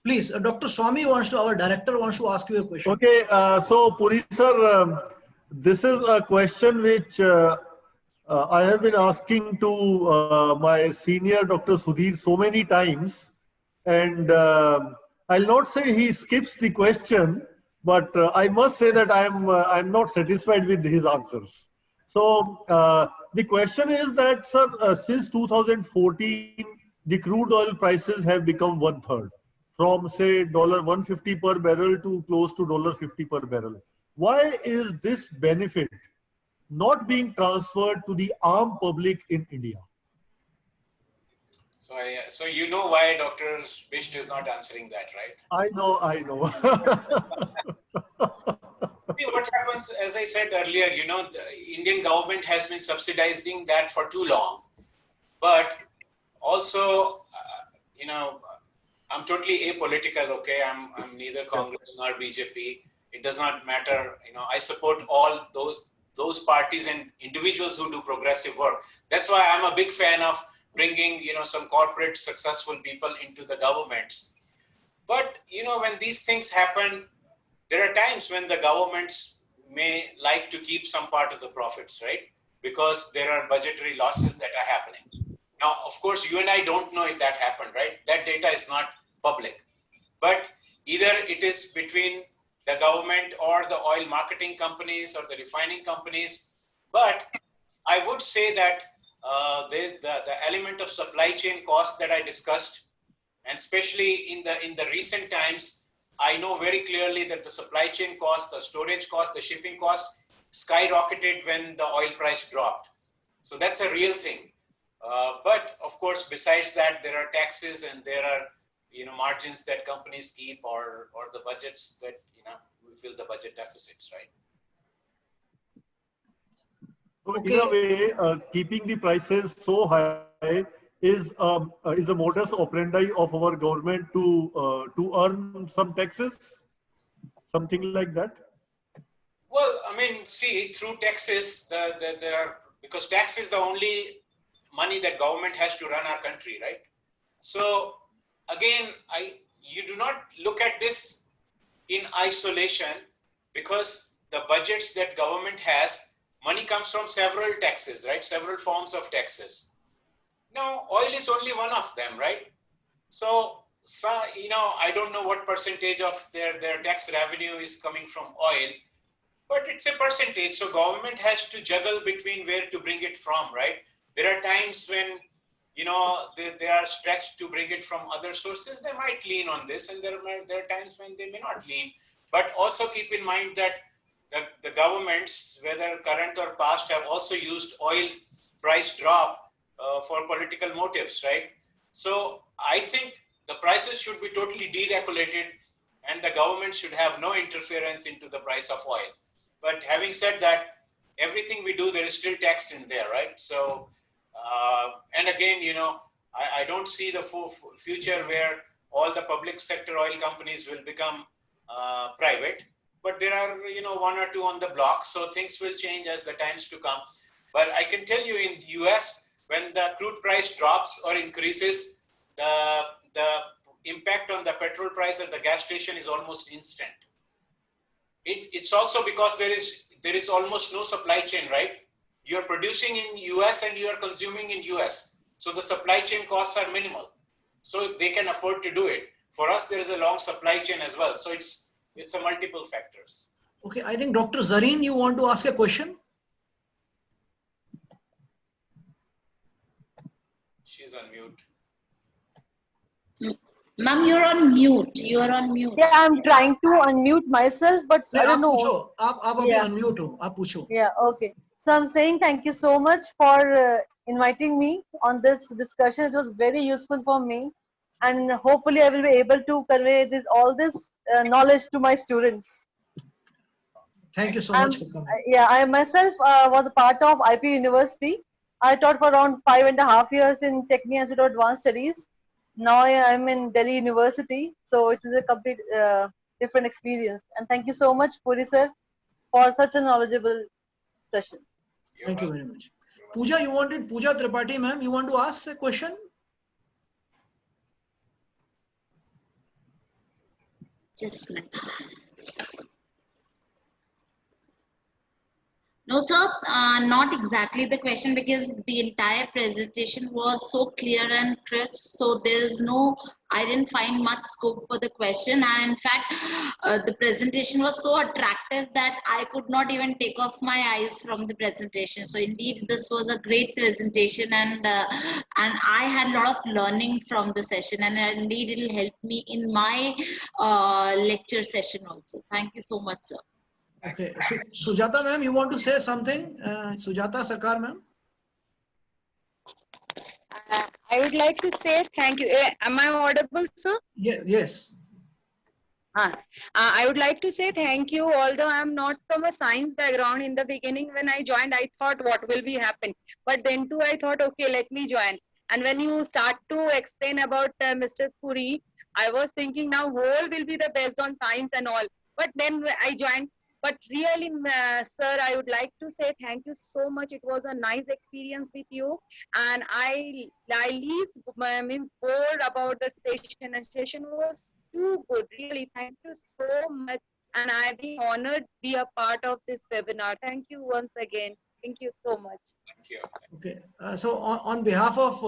Please, Dr. Swami our director wants to ask you a question. Okay, so Puri sir, this is a question which I have been asking to my senior Dr. Sudhir so many times, and I'll not say he skips the question, but I must say that I'm not satisfied with his answers. So the question is that, sir, since 2014, the crude oil prices have become 1/3, from say $150 per barrel to close to $50 per barrel. Why is this benefit not being transferred to the armed public in India? So you know why Dr. Bisht is not answering that, right? I know. See, what happens, as I said earlier, the Indian government has been subsidizing that for too long. But also, I'm totally apolitical, okay? I'm neither Congress nor BJP. It does not matter. I support all those parties and individuals who do progressive work. That's why I'm a big fan of bringing, some corporate successful people into the governments. But, when these things happen, there are times when the governments may like to keep some part of the profits, right? Because there are budgetary losses that are happening. Now, of course, you and I don't know if that happened, right? That data is not public. But either it is between the government or the oil marketing companies or the refining companies. But I would say that there's the element of supply chain cost that I discussed, and especially in the recent times, I know very clearly that the supply chain cost, the storage cost, the shipping cost skyrocketed when the oil price dropped. So that's a real thing. But of course, besides that, there are taxes and there are margins that companies keep or the budgets that we fill the budget deficits, right? So in a way, keeping the prices so high is a modus operandi of our government to earn some taxes, something like that. Well, I mean, see, through taxes, there are, because tax is the only money that government has to run our country, right? So again, you do not look at this in isolation, because the budgets that government has, money comes from several taxes, right? Several forms of taxes. Now, oil is only one of them, right? So I don't know what percentage of their tax revenue is coming from oil, but it's a percentage. So government has to juggle between where to bring it from, right? There are times when, they are stretched to bring it from other sources. They might lean on this, and there are times when they may not lean. But also keep in mind that the governments, whether current or past, have also used oil price drop for political motives, right? So I think the prices should be totally deregulated, and the government should have no interference into the price of oil. But having said that, everything we do, there is still tax in there, right? So, and again, I don't see the future where all the public sector oil companies will become private, but there are, one or two on the block. So things will change as the times to come. But I can tell you in the US, when the crude price drops or increases, the impact on petrol price at the gas station is almost instant. It's also because there is almost no supply chain, right? You're producing in US and you are consuming in US. So the supply chain costs are minimal. So they can afford to do it. For us, there is a long supply chain as well. So it's a multiple factors. Okay, I think Dr. Zareen, you want to ask a question? She's on mute. Ma'am, you're on mute. You are on mute. Yeah, I'm trying to unmute myself, but I आप don't know. पूछो, आप अभी Yeah. unmute हो, आप पूछो. Yeah, okay. So I'm saying thank you so much for inviting me on this discussion. It was very useful for me, and hopefully I will be able to convey all this knowledge to my students. Thank you so much for coming. Yeah, I myself was a part of IP University. I taught for around 5.5 years in Technical Institute of Advanced Studies. Now I'm in Delhi University, so it was a complete different experience. And thank you so much, Puri sir, for such a knowledgeable session. Thank you very much. Pooja, Pooja Tripathi, ma'am, you want to ask a question? Just like. No, sir, not exactly the question, because the entire presentation was so clear and crisp. So there is no, I didn't find much scope for the question. And in fact, the presentation was so attractive that I could not even take off my eyes from the presentation. So indeed, this was a great presentation, and I had a lot of learning from the session, and indeed it will help me in my lecture session also. Thank you so much, sir. Okay, Sujata ma'am, you want to say something? Sujata Sarkar ma'am? I would like to say thank you. Am I audible, sir? Yes. I would like to say thank you, although I'm not from a science background. In the beginning, when I joined, I thought what will be happen. But then too, I thought, okay, let me join. And when you start to explain about Mr. Puri, I was thinking now whole will be the based on science and all. But then I joined. But really, sir, I would like to say thank you so much. It was a nice experience with you. And I leave means bored about the session. And session was too good. Really, thank you so much. And I've been honored to be a part of this webinar. Thank you once again. Thank you so much. Thank you. Okay. So on behalf of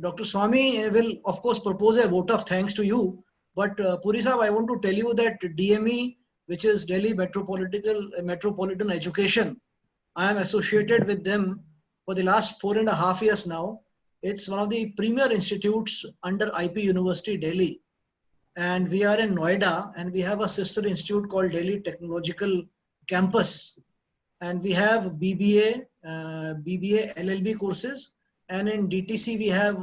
Dr. Swami, I will of course propose a vote of thanks to you. But Puri Sahab, I want to tell you that DME, which is Delhi Metropolitan Education, I am associated with them for the last 4.5 years now. It's one of the premier institutes under IP University, Delhi. And we are in Noida, and we have a sister institute called Delhi Technological Campus. And we have BBA, LLB courses. And in DTC, we have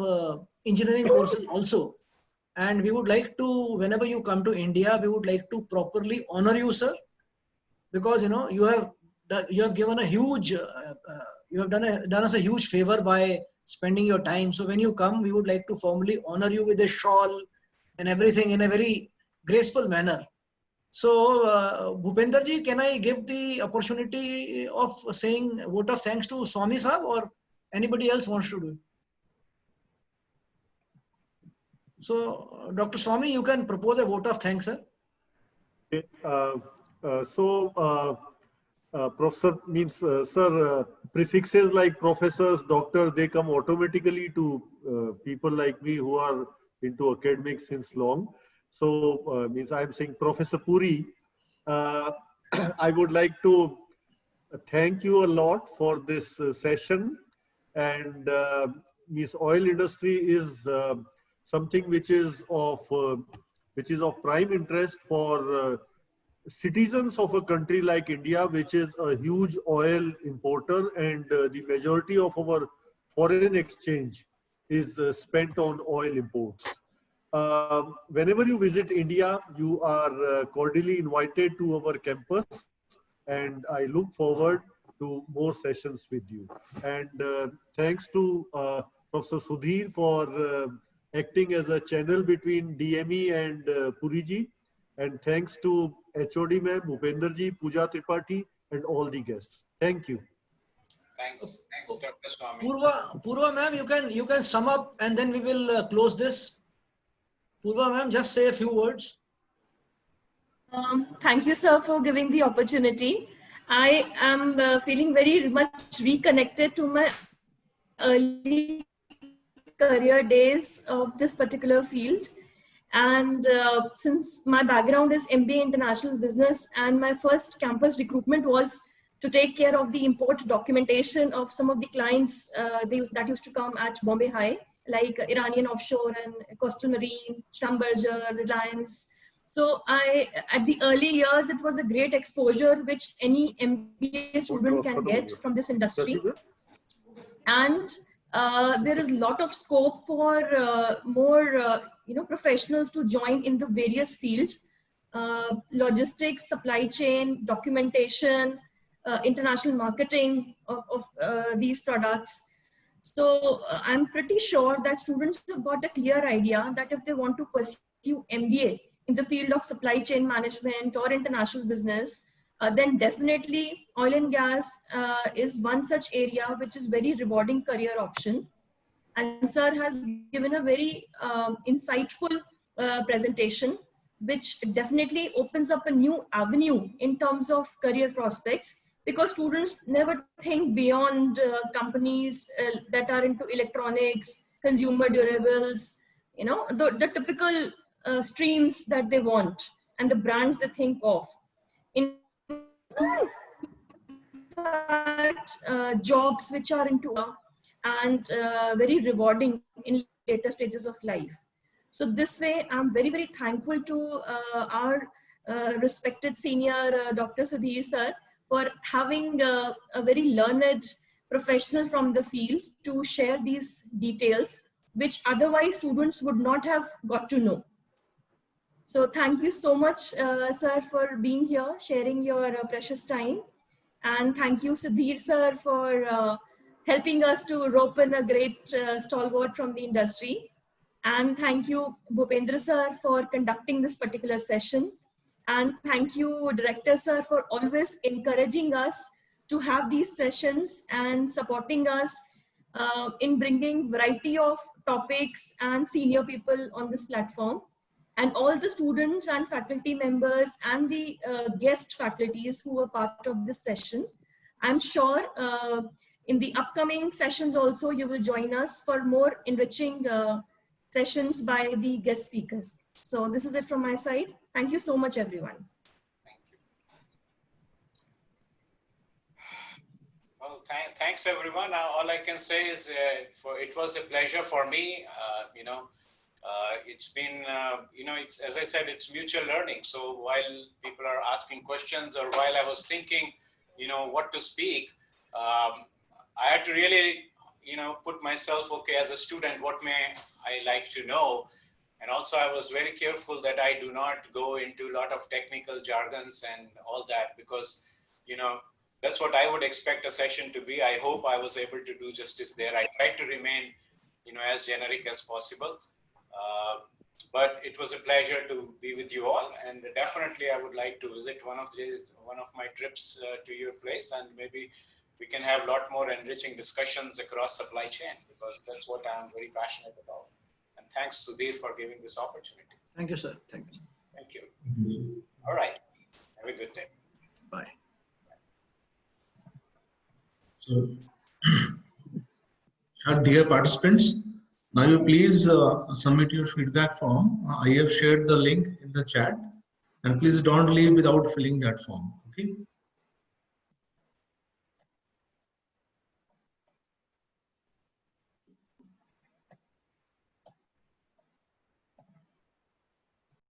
engineering courses also. And we would like to, whenever you come to India, we would like to properly honor you, sir, because you have given a huge, you have done us a huge favor by spending your time. So when you come, we would like to formally honor you with a shawl and everything in a very graceful manner. So Bhupender ji, can I give the opportunity of saying vote of thanks to Swami Sahab, or anybody else wants to do it? So, Dr. Swami, you can propose a vote of thanks, sir. Okay. Professor means, sir, prefixes like professors, doctor, they come automatically to people like me who are into academics since long. So, means I'm saying Professor Puri, I would like to thank you a lot for this session. And means oil industry is something which is of prime interest for citizens of a country like India, which is a huge oil importer, and the majority of our foreign exchange is spent on oil imports. Whenever you visit India, you are cordially invited to our campus, and I look forward to more sessions with you. And thanks to Professor Sudhir for acting as a channel between DME and Puri ji. And thanks to HOD ma'am, Bhupender ji, Pooja Tripathi, and all the guests. Thank you. Thanks, Dr. Swami. Purva ma'am, you can sum up, and then we will close this. Purva ma'am, just say a few words. Thank you, sir, for giving the opportunity. I am feeling very much reconnected to my early career days of this particular field. And since my background is MBA International Business, and my first campus recruitment was to take care of the import documentation of some of the clients that used to come at Bombay High, like Iranian Offshore and Coastal Marine, Schlumberger, Reliance. So at the early years, it was a great exposure which any MBA student can get from this industry. And there is a lot of scope for more professionals to join in the various fields: logistics, supply chain, documentation, international marketing of these products. So I'm pretty sure that students have got a clear idea that if they want to pursue MBA in the field of supply chain management or international business, then definitely oil and gas is one such area which is very rewarding career option. And sir has given a very insightful presentation, which definitely opens up a new avenue in terms of career prospects, because students never think beyond companies that are into electronics, consumer durables, the typical streams that they want and the brands they think of. In fact, jobs which are into and very rewarding in later stages of life. So this way, I'm very, very thankful to our respected senior Dr. Sudhir sir for having a very learned professional from the field to share these details, which otherwise students would not have got to know. So thank you so much, sir, for being here, sharing your precious time. And thank you, Sudhir sir, for helping us to rope in a great stalwart from the industry. And thank you, Bhupendra sir, for conducting this particular session. And thank you, Director sir, for always encouraging us to have these sessions and supporting us in bringing variety of topics and senior people on this platform. And all the students and faculty members and the guest faculties who were part of this session. I'm sure in the upcoming sessions also you will join us for more enriching sessions by the guest speakers. So this is it from my side. Thank you so much, everyone. Thank you. Well, thanks everyone. All I can say is it was a pleasure for me. It's been, as I said, it's mutual learning. So while people are asking questions or while I was thinking, what to speak, I had to really, put myself, okay, as a student, what may I like to know? And also I was very careful that I do not go into a lot of technical jargons and all that, because, that's what I would expect a session to be. I hope I was able to do justice there. I tried to remain, as generic as possible. But it was a pleasure to be with you all, and definitely I would like to visit one of my trips to your place, and maybe we can have a lot more enriching discussions across supply chain, because that's what I'm very passionate about. And thanks, Sudhir, for giving this opportunity. Thank you, sir. Thank you. Thank you. All right. Have a good day. Bye. So, dear participants, now you please submit your feedback form. I have shared the link in the chat, and please don't leave without filling that form. Okay.